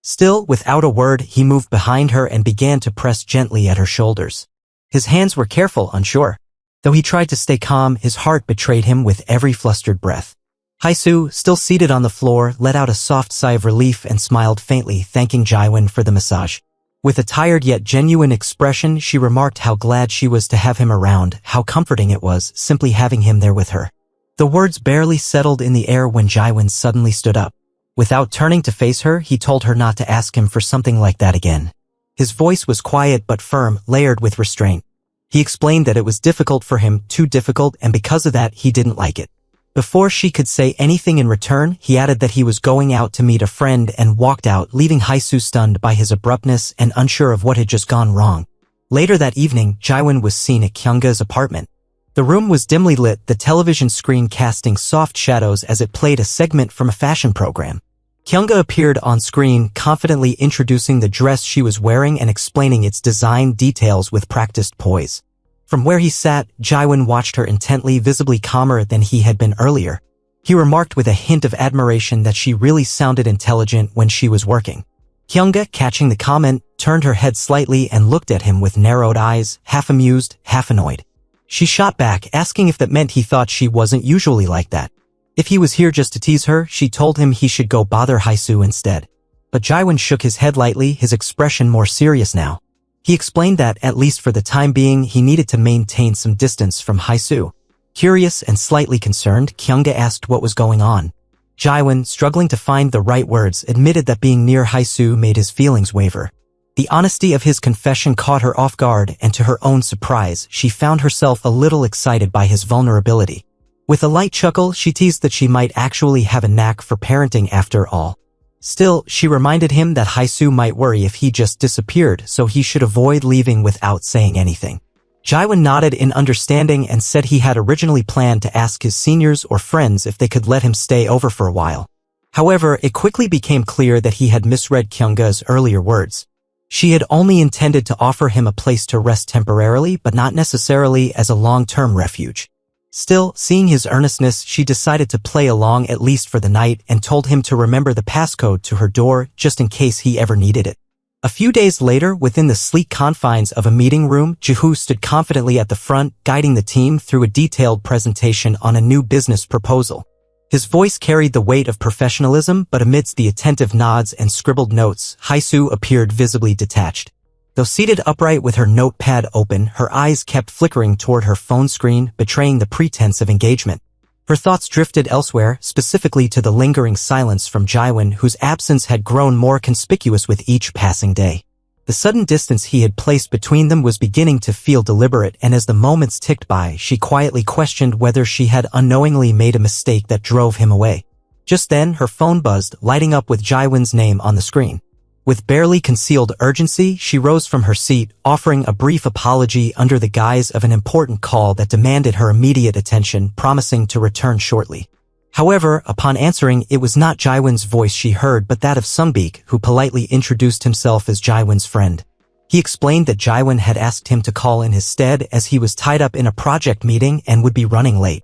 A: Still, without a word, he moved behind her and began to press gently at her shoulders. His hands were careful, unsure. Though he tried to stay calm, his heart betrayed him with every flustered breath. Haesu, still seated on the floor, let out a soft sigh of relief and smiled faintly, thanking Jaiwon for the massage. With a tired yet genuine expression, she remarked how glad she was to have him around, how comforting it was, simply having him there with her. The words barely settled in the air when Jaiwon suddenly stood up. Without turning to face her, he told her not to ask him for something like that again. His voice was quiet but firm, layered with restraint. He explained that it was difficult for him, too difficult, and because of that, he didn't like it. Before she could say anything in return, he added that he was going out to meet a friend and walked out, leaving Haesu stunned by his abruptness and unsure of what had just gone wrong. Later that evening, Jaiwon was seen at Kyunga's apartment. The room was dimly lit, the television screen casting soft shadows as it played a segment from a fashion program. Kyunga appeared on screen, confidently introducing the dress she was wearing and explaining its design details with practiced poise. From where he sat, Jaiwon watched her intently, visibly calmer than he had been earlier. He remarked with a hint of admiration that she really sounded intelligent when she was working. Kyunga, catching the comment, turned her head slightly and looked at him with narrowed eyes, half amused, half annoyed. She shot back, asking if that meant he thought she wasn't usually like that. If he was here just to tease her, she told him he should go bother Haesu instead. But Jaiwon shook his head lightly, his expression more serious now. He explained that, at least for the time being, he needed to maintain some distance from Haesu. Curious and slightly concerned, Kyunga asked what was going on. Jaiwon, struggling to find the right words, admitted that being near Haesu made his feelings waver. The honesty of his confession caught her off guard, and to her own surprise, she found herself a little excited by his vulnerability. With a light chuckle, she teased that she might actually have a knack for parenting after all. Still, she reminded him that Haesu might worry if he just disappeared, so he should avoid leaving without saying anything. Jaiwon nodded in understanding and said he had originally planned to ask his seniors or friends if they could let him stay over for a while. However, it quickly became clear that he had misread Kyunga's earlier words. She had only intended to offer him a place to rest temporarily, but not necessarily as a long-term refuge. Still, seeing his earnestness, she decided to play along at least for the night and told him to remember the passcode to her door just in case he ever needed it. A few days later, within the sleek confines of a meeting room, Jihu stood confidently at the front, guiding the team through a detailed presentation on a new business proposal. His voice carried the weight of professionalism, but amidst the attentive nods and scribbled notes, Haesu appeared visibly detached. Though seated upright with her notepad open, her eyes kept flickering toward her phone screen, betraying the pretense of engagement. Her thoughts drifted elsewhere, specifically to the lingering silence from Jaiwon, whose absence had grown more conspicuous with each passing day. The sudden distance he had placed between them was beginning to feel deliberate, and as the moments ticked by, she quietly questioned whether she had unknowingly made a mistake that drove him away. Just then, her phone buzzed, lighting up with Jaiwon's name on the screen. With barely concealed urgency, she rose from her seat, offering a brief apology under the guise of an important call that demanded her immediate attention, promising to return shortly. However, upon answering, it was not Jaiwon's voice she heard but that of Sungbik, who politely introduced himself as Jaiwon's friend. He explained that Jaiwon had asked him to call in his stead as he was tied up in a project meeting and would be running late.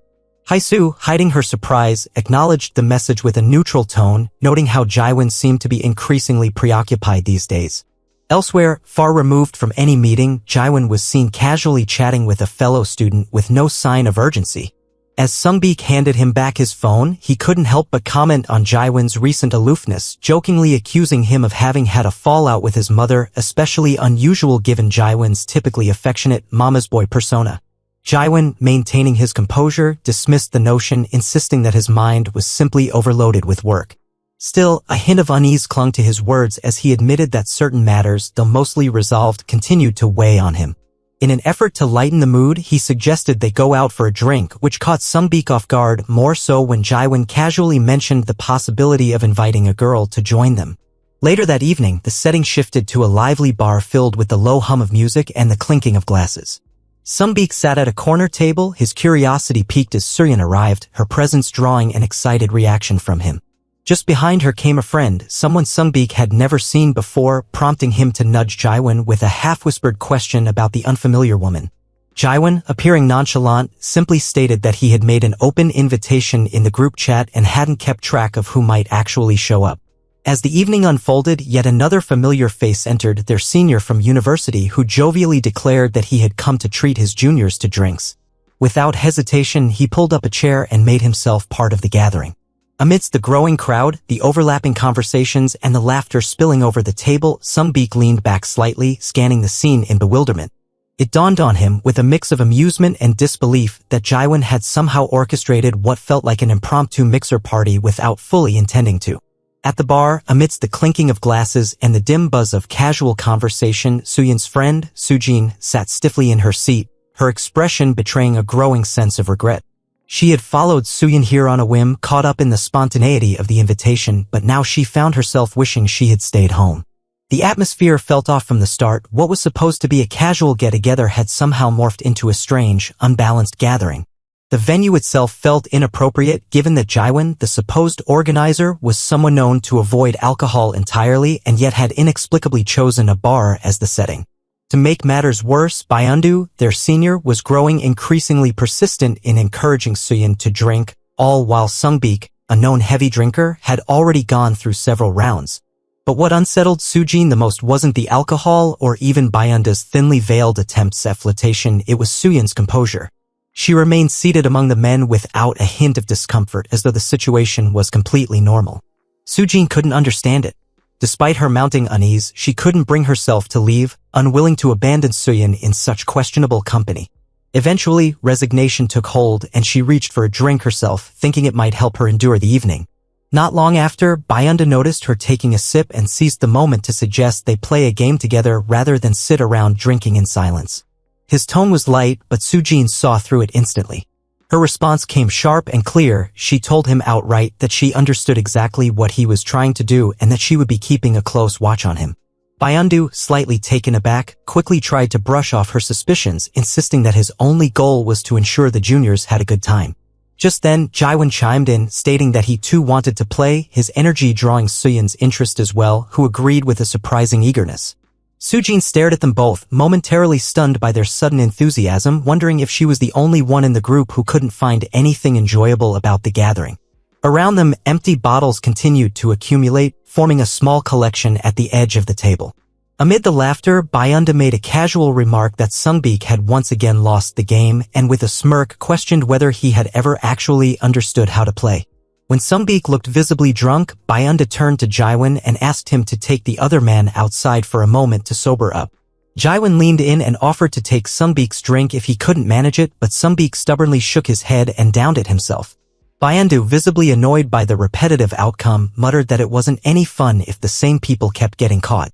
A: Haesu, hiding her surprise, acknowledged the message with a neutral tone, noting how Jaiwon seemed to be increasingly preoccupied these days. Elsewhere, far removed from any meeting, Jaiwon was seen casually chatting with a fellow student with no sign of urgency. As Sungbik handed him back his phone, he couldn't help but comment on Jaiwon's recent aloofness, jokingly accusing him of having had a fallout with his mother, especially unusual given Jaiwon's typically affectionate mama's boy persona. Jaiwon, maintaining his composure, dismissed the notion, insisting that his mind was simply overloaded with work. Still, a hint of unease clung to his words as he admitted that certain matters, though mostly resolved, continued to weigh on him. In an effort to lighten the mood, he suggested they go out for a drink, which caught Sungbik off guard, more so when Jaiwon casually mentioned the possibility of inviting a girl to join them. Later that evening, the setting shifted to a lively bar filled with the low hum of music and the clinking of glasses. Sungbik sat at a corner table, his curiosity piqued as Suryan arrived, her presence drawing an excited reaction from him. Just behind her came a friend, someone Sungbik had never seen before, prompting him to nudge Jaiwon with a half-whispered question about the unfamiliar woman. Jaiwon, appearing nonchalant, simply stated that he had made an open invitation in the group chat and hadn't kept track of who might actually show up. As the evening unfolded, yet another familiar face entered, their senior from university, who jovially declared that he had come to treat his juniors to drinks. Without hesitation, he pulled up a chair and made himself part of the gathering. Amidst the growing crowd, the overlapping conversations, and the laughter spilling over the table, Sungbeek leaned back slightly, scanning the scene in bewilderment. It dawned on him, with a mix of amusement and disbelief, that Jiwon had somehow orchestrated what felt like an impromptu mixer party without fully intending to. At the bar, amidst the clinking of glasses and the dim buzz of casual conversation, Suyin's friend, Sujin, sat stiffly in her seat, her expression betraying a growing sense of regret. She had followed Suyin here on a whim, caught up in the spontaneity of the invitation, but now she found herself wishing she had stayed home. The atmosphere felt off from the start. What was supposed to be a casual get-together had somehow morphed into a strange, unbalanced gathering. The venue itself felt inappropriate, given that Jiwon, the supposed organizer, was someone known to avoid alcohol entirely and yet had inexplicably chosen a bar as the setting. To make matters worse, Byundu, their senior, was growing increasingly persistent in encouraging Suyin to drink, all while Sungbeek, a known heavy drinker, had already gone through several rounds. But what unsettled Sujin the most wasn't the alcohol or even Byundu's thinly veiled attempts at flirtation, it was Suyin's composure. She remained seated among the men without a hint of discomfort, as though the situation was completely normal. Sujin couldn't understand it. Despite her mounting unease, she couldn't bring herself to leave, unwilling to abandon Suyin in such questionable company. Eventually, resignation took hold and she reached for a drink herself, thinking it might help her endure the evening. Not long after, Byunda noticed her taking a sip and seized the moment to suggest they play a game together rather than sit around drinking in silence. His tone was light, but Sujin saw through it instantly. Her response came sharp and clear. She told him outright that she understood exactly what he was trying to do and that she would be keeping a close watch on him. Byundu, slightly taken aback, quickly tried to brush off her suspicions, insisting that his only goal was to ensure the juniors had a good time. Just then, Jiwon chimed in, stating that he too wanted to play, his energy drawing Suyin's interest as well, who agreed with a surprising eagerness. Sujin stared at them both, momentarily stunned by their sudden enthusiasm, wondering if she was the only one in the group who couldn't find anything enjoyable about the gathering. Around them, empty bottles continued to accumulate, forming a small collection at the edge of the table. Amid the laughter, Byunda made a casual remark that Sungbeek had once again lost the game and with a smirk questioned whether he had ever actually understood how to play. When Sungbeek looked visibly drunk, Byunda turned to Jiwon and asked him to take the other man outside for a moment to sober up. Jiwon leaned in and offered to take Sungbeek's drink if he couldn't manage it, but Sungbeek stubbornly shook his head and downed it himself. Byundu, visibly annoyed by the repetitive outcome, muttered that it wasn't any fun if the same people kept getting caught.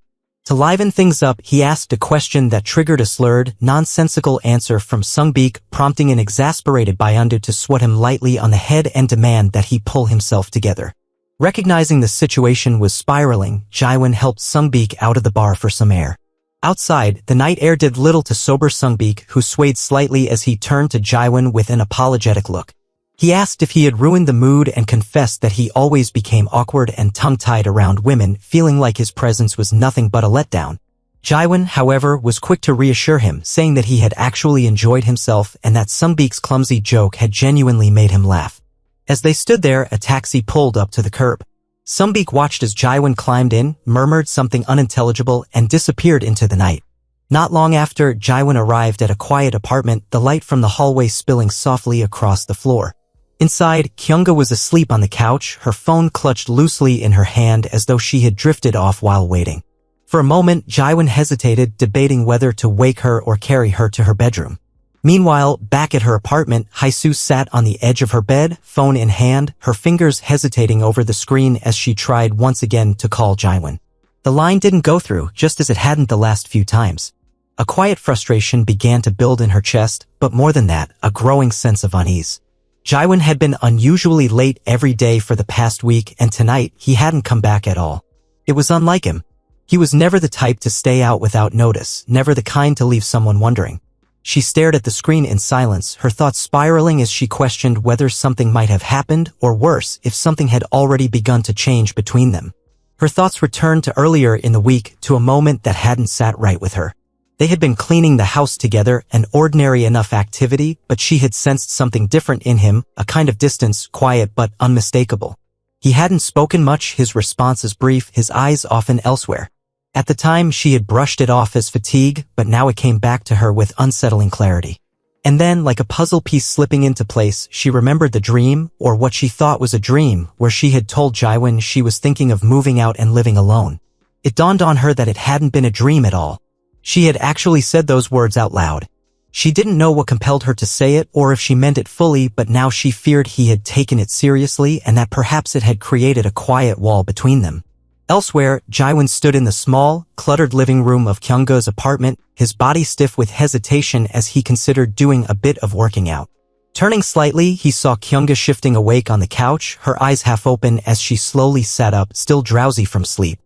A: To liven things up, he asked a question that triggered a slurred, nonsensical answer from Sungbeek, prompting an exasperated Byundu to swat him lightly on the head and demand that he pull himself together. Recognizing the situation was spiraling, Jiwon helped Sungbeek out of the bar for some air. Outside, the night air did little to sober Sungbeek, who swayed slightly as he turned to Jiwon with an apologetic look. He asked if he had ruined the mood and confessed that he always became awkward and tongue-tied around women, feeling like his presence was nothing but a letdown. Jiwon, however, was quick to reassure him, saying that he had actually enjoyed himself and that Sungbeek's clumsy joke had genuinely made him laugh. As they stood there, a taxi pulled up to the curb. Sungbeek watched as Jiwon climbed in, murmured something unintelligible, and disappeared into the night. Not long after, Jiwon arrived at a quiet apartment, the light from the hallway spilling softly across the floor. Inside, Kyunga was asleep on the couch, her phone clutched loosely in her hand as though she had drifted off while waiting. For a moment, Jiwon hesitated, debating whether to wake her or carry her to her bedroom. Meanwhile, back at her apartment, Haisu sat on the edge of her bed, phone in hand, her fingers hesitating over the screen as she tried once again to call Jiwon. The line didn't go through, just as it hadn't the last few times. A quiet frustration began to build in her chest, but more than that, a growing sense of unease. Jiwon had been unusually late every day for the past week, and tonight he hadn't come back at all. It was unlike him. He was never the type to stay out without notice, never the kind to leave someone wondering. She stared at the screen in silence, her thoughts spiraling as she questioned whether something might have happened, or worse, if something had already begun to change between them. Her thoughts returned to earlier in the week, to a moment that hadn't sat right with her. They had been cleaning the house together, an ordinary enough activity, but she had sensed something different in him, a kind of distance, quiet but unmistakable. He hadn't spoken much, his responses brief, his eyes often elsewhere. At the time, she had brushed it off as fatigue, but now it came back to her with unsettling clarity. And then, like a puzzle piece slipping into place, she remembered the dream, or what she thought was a dream, where she had told Jaiwon she was thinking of moving out and living alone. It dawned on her that it hadn't been a dream at all. She had actually said those words out loud. She didn't know what compelled her to say it or if she meant it fully, but now she feared he had taken it seriously and that perhaps it had created a quiet wall between them. Elsewhere, Jaiwon stood in the small, cluttered living room of Kyungga's apartment, his body stiff with hesitation as he considered doing a bit of working out. Turning slightly, he saw Kyungga shifting awake on the couch, her eyes half open as she slowly sat up, still drowsy from sleep.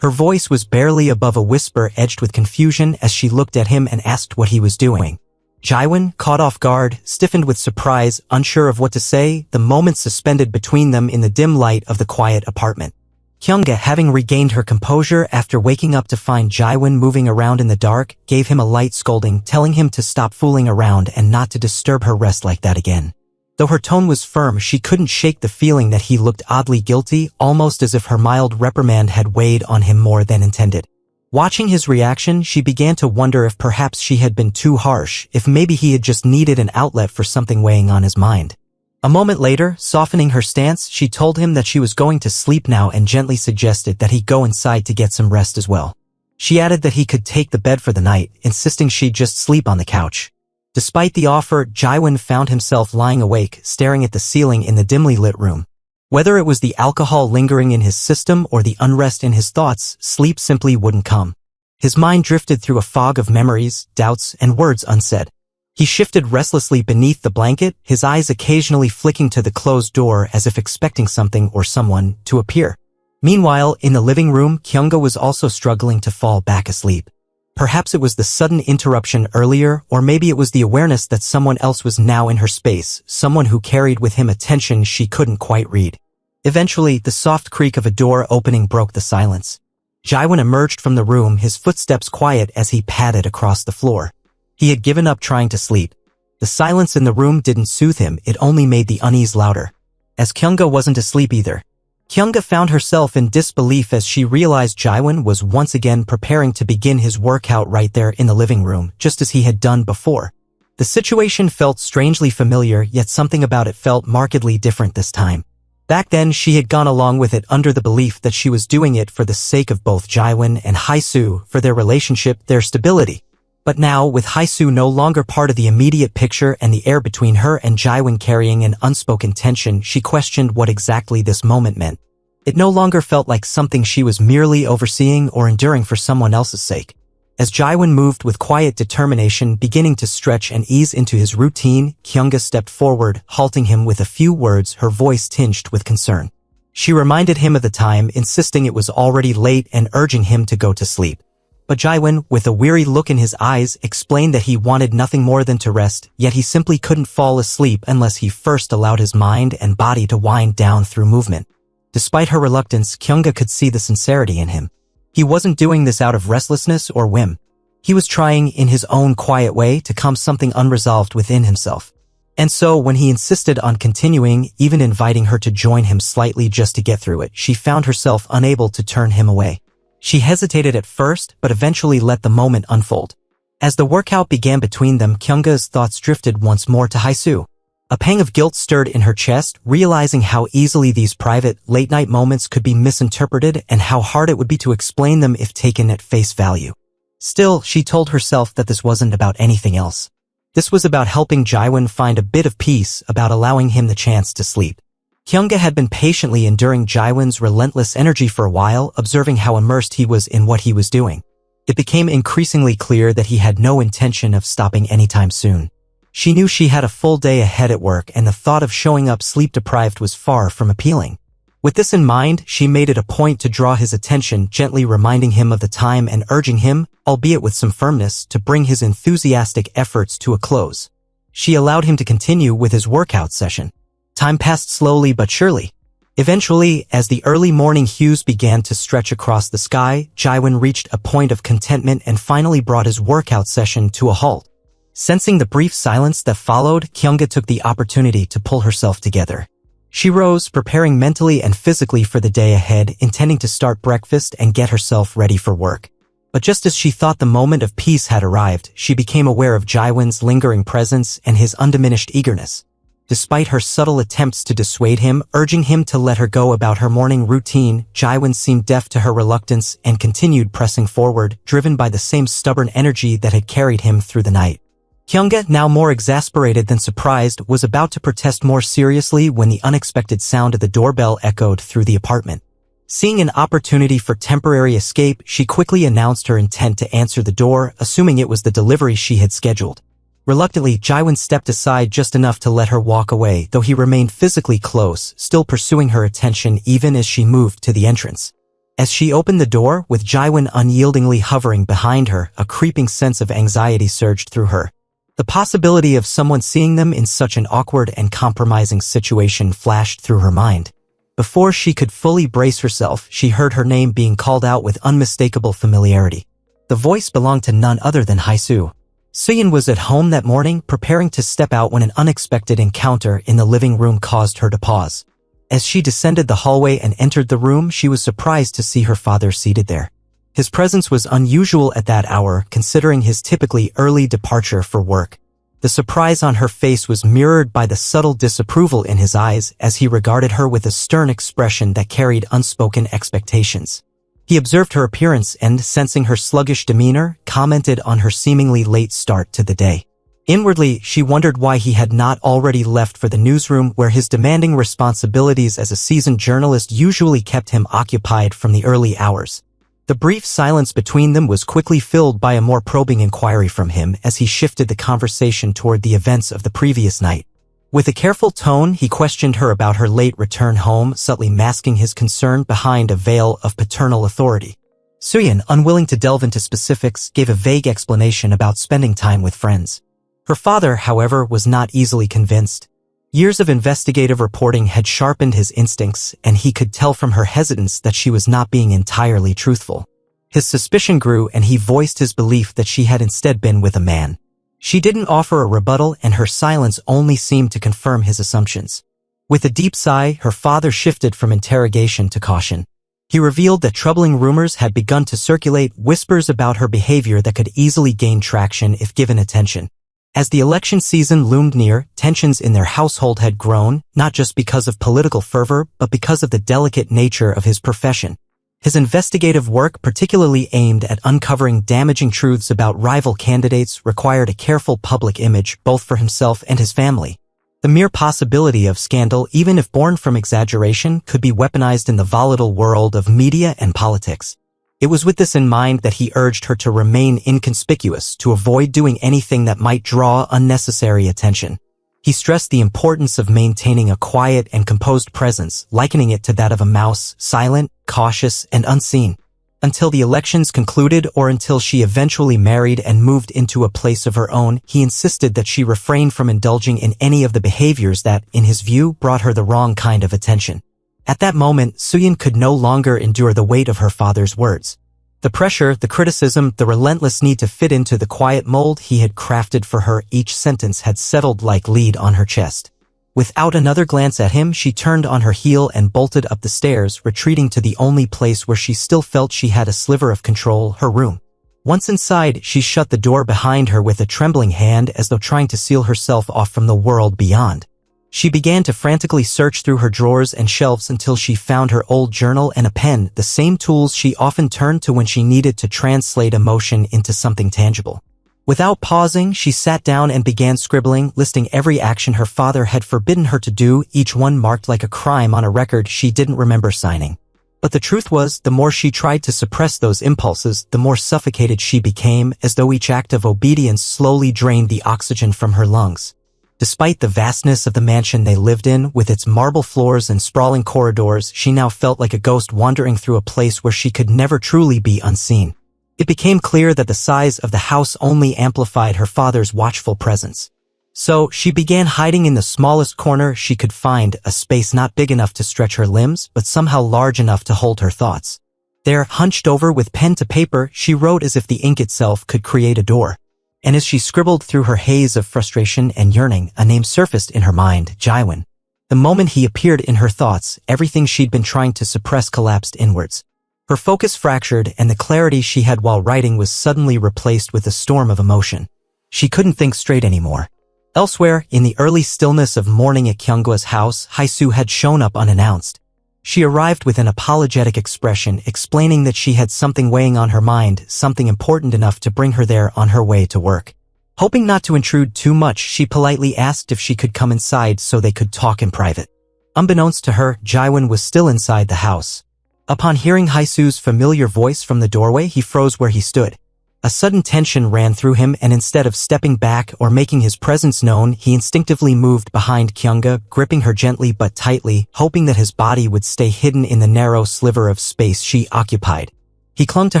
A: Her voice was barely above a whisper edged with confusion as she looked at him and asked what he was doing. Jaiwon, caught off guard, stiffened with surprise, unsure of what to say, the moments suspended between them in the dim light of the quiet apartment. Kyungga, having regained her composure after waking up to find Jaiwon moving around in the dark, gave him a light scolding, telling him to stop fooling around and not to disturb her rest like that again. Though her tone was firm, she couldn't shake the feeling that he looked oddly guilty, almost as if her mild reprimand had weighed on him more than intended. Watching his reaction, she began to wonder if perhaps she had been too harsh, if maybe he had just needed an outlet for something weighing on his mind. A moment later, softening her stance, she told him that she was going to sleep now and gently suggested that he go inside to get some rest as well. She added that he could take the bed for the night, insisting she just sleep on the couch. Despite the offer, Jaiwon found himself lying awake, staring at the ceiling in the dimly lit room. Whether it was the alcohol lingering in his system or the unrest in his thoughts, sleep simply wouldn't come. His mind drifted through a fog of memories, doubts, and words unsaid. He shifted restlessly beneath the blanket, his eyes occasionally flicking to the closed door as if expecting something or someone to appear. Meanwhile, in the living room, Kyungga was also struggling to fall back asleep. Perhaps it was the sudden interruption earlier, or maybe it was the awareness that someone else was now in her space, someone who carried with him a tension she couldn't quite read. Eventually, the soft creak of a door opening broke the silence. Jaiwon emerged from the room, his footsteps quiet as he padded across the floor. He had given up trying to sleep. The silence in the room didn't soothe him, it only made the unease louder. As Kyungga wasn't asleep either. Kyungga found herself in disbelief as she realized Jaiwon was once again preparing to begin his workout right there in the living room, just as he had done before. The situation felt strangely familiar, yet something about it felt markedly different this time. Back then, she had gone along with it under the belief that she was doing it for the sake of both Jaiwon and Haesoo, for their relationship, their stability. But now, with Haesoo no longer part of the immediate picture and the air between her and Jaiwon carrying an unspoken tension, she questioned what exactly this moment meant. It no longer felt like something she was merely overseeing or enduring for someone else's sake. As Jaiwon moved with quiet determination, beginning to stretch and ease into his routine, Kyungga stepped forward, halting him with a few words, her voice tinged with concern. She reminded him of the time, insisting it was already late and urging him to go to sleep. But Jaiwon, with a weary look in his eyes, explained that he wanted nothing more than to rest, yet he simply couldn't fall asleep unless he first allowed his mind and body to wind down through movement. Despite her reluctance, Kyungga could see the sincerity in him. He wasn't doing this out of restlessness or whim. He was trying, in his own quiet way, to calm something unresolved within himself. And so, when he insisted on continuing, even inviting her to join him slightly just to get through it, she found herself unable to turn him away. She hesitated at first, but eventually let the moment unfold. As the workout began between them, Kyungga's thoughts drifted once more to Haesoo. A pang of guilt stirred in her chest, realizing how easily these private, late-night moments could be misinterpreted and how hard it would be to explain them if taken at face value. Still, she told herself that this wasn't about anything else. This was about helping Jaiwon find a bit of peace, about allowing him the chance to sleep. Kyungga had been patiently enduring Jaiwon's relentless energy for a while, observing how immersed he was in what he was doing. It became increasingly clear that he had no intention of stopping anytime soon. She knew she had a full day ahead at work, and the thought of showing up sleep-deprived was far from appealing. With this in mind, she made it a point to draw his attention, gently reminding him of the time and urging him, albeit with some firmness, to bring his enthusiastic efforts to a close. She allowed him to continue with his workout session. Time passed slowly but surely. Eventually, as the early morning hues began to stretch across the sky, Jaiwon reached a point of contentment and finally brought his workout session to a halt. Sensing the brief silence that followed, Kyungga took the opportunity to pull herself together. She rose, preparing mentally and physically for the day ahead, intending to start breakfast and get herself ready for work. But just as she thought the moment of peace had arrived, she became aware of Jaiwon's lingering presence and his undiminished eagerness. Despite her subtle attempts to dissuade him, urging him to let her go about her morning routine, Jaiwon seemed deaf to her reluctance and continued pressing forward, driven by the same stubborn energy that had carried him through the night. Kyunga, now more exasperated than surprised, was about to protest more seriously when the unexpected sound of the doorbell echoed through the apartment. Seeing an opportunity for temporary escape, she quickly announced her intent to answer the door, assuming it was the delivery she had scheduled. Reluctantly, Jaiwon stepped aside just enough to let her walk away, though he remained physically close, still pursuing her attention even as she moved to the entrance. As she opened the door, with Jaiwon unyieldingly hovering behind her, a creeping sense of anxiety surged through her. The possibility of someone seeing them in such an awkward and compromising situation flashed through her mind. Before she could fully brace herself, she heard her name being called out with unmistakable familiarity. The voice belonged to none other than Haisu. Suyin was at home that morning, preparing to step out when an unexpected encounter in the living room caused her to pause. As she descended the hallway and entered the room, she was surprised to see her father seated there. His presence was unusual at that hour, considering his typically early departure for work. The surprise on her face was mirrored by the subtle disapproval in his eyes as he regarded her with a stern expression that carried unspoken expectations. He observed her appearance and, sensing her sluggish demeanor, commented on her seemingly late start to the day. Inwardly, she wondered why he had not already left for the newsroom where his demanding responsibilities as a seasoned journalist usually kept him occupied from the early hours. The brief silence between them was quickly filled by a more probing inquiry from him as he shifted the conversation toward the events of the previous night. With a careful tone, he questioned her about her late return home, subtly masking his concern behind a veil of paternal authority. Suyin, unwilling to delve into specifics, gave a vague explanation about spending time with friends. Her father, however, was not easily convinced. Years of investigative reporting had sharpened his instincts, and he could tell from her hesitance that she was not being entirely truthful. His suspicion grew, and he voiced his belief that she had instead been with a man. She didn't offer a rebuttal, and her silence only seemed to confirm his assumptions. With a deep sigh, her father shifted from interrogation to caution. He revealed that troubling rumors had begun to circulate, whispers about her behavior that could easily gain traction if given attention. As the election season loomed near, tensions in their household had grown, not just because of political fervor, but because of the delicate nature of his profession. His investigative work, particularly aimed at uncovering damaging truths about rival candidates, required a careful public image both for himself and his family. The mere possibility of scandal, even if born from exaggeration, could be weaponized in the volatile world of media and politics. It was with this in mind that he urged her to remain inconspicuous, to avoid doing anything that might draw unnecessary attention. He stressed the importance of maintaining a quiet and composed presence, likening it to that of a mouse, silent, cautious, and unseen. Until the elections concluded or until she eventually married and moved into a place of her own, he insisted that she refrain from indulging in any of the behaviors that, in his view, brought her the wrong kind of attention. At that moment, Suyin could no longer endure the weight of her father's words. The pressure, the criticism, the relentless need to fit into the quiet mold he had crafted for her, each sentence had settled like lead on her chest. Without another glance at him, she turned on her heel and bolted up the stairs, retreating to the only place where she still felt she had a sliver of control, her room. Once inside, she shut the door behind her with a trembling hand as though trying to seal herself off from the world beyond. She began to frantically search through her drawers and shelves until she found her old journal and a pen, the same tools she often turned to when she needed to translate emotion into something tangible. Without pausing, she sat down and began scribbling, listing every action her father had forbidden her to do, each one marked like a crime on a record she didn't remember signing. But the truth was, the more she tried to suppress those impulses, the more suffocated she became, as though each act of obedience slowly drained the oxygen from her lungs. Despite the vastness of the mansion they lived in, with its marble floors and sprawling corridors, she now felt like a ghost wandering through a place where she could never truly be unseen. It became clear that the size of the house only amplified her father's watchful presence. So, she began hiding in the smallest corner she could find, a space not big enough to stretch her limbs, but somehow large enough to hold her thoughts. There, hunched over with pen to paper, she wrote as if the ink itself could create a door. And as she scribbled through her haze of frustration and yearning, a name surfaced in her mind, Jaiwon. The moment he appeared in her thoughts, everything she'd been trying to suppress collapsed inwards. Her focus fractured, and the clarity she had while writing was suddenly replaced with a storm of emotion. She couldn't think straight anymore. Elsewhere, in the early stillness of morning at Kyungwa's house, Hae-soo had shown up unannounced. She arrived with an apologetic expression, explaining that she had something weighing on her mind, something important enough to bring her there on her way to work. Hoping not to intrude too much, she politely asked if she could come inside so they could talk in private. Unbeknownst to her, Jaewon was still inside the house. Upon hearing Hae-soo's familiar voice from the doorway, he froze where he stood. A sudden tension ran through him, and instead of stepping back or making his presence known, he instinctively moved behind Kyungga, gripping her gently but tightly, hoping that his body would stay hidden in the narrow sliver of space she occupied. He clung to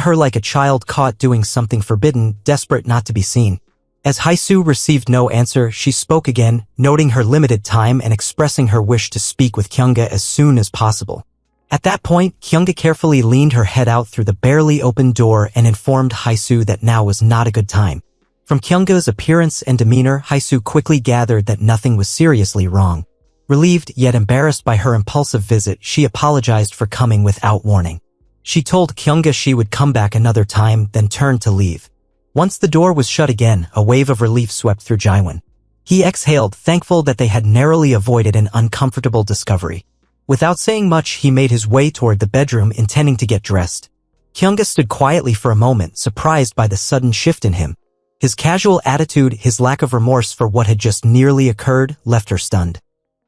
A: her like a child caught doing something forbidden, desperate not to be seen. As Hae-soo received no answer, she spoke again, noting her limited time and expressing her wish to speak with Kyungga as soon as possible. At that point, Kyungga carefully leaned her head out through the barely opened door and informed Hae-soo that now was not a good time. From Kyungga's appearance and demeanor, Hae-soo quickly gathered that nothing was seriously wrong. Relieved yet embarrassed by her impulsive visit, she apologized for coming without warning. She told Kyungga she would come back another time, then turned to leave. Once the door was shut again, a wave of relief swept through Jaewon. He exhaled, thankful that they had narrowly avoided an uncomfortable discovery. Without saying much, he made his way toward the bedroom, intending to get dressed. Kyungga stood quietly for a moment, surprised by the sudden shift in him. His casual attitude, his lack of remorse for what had just nearly occurred, left her stunned.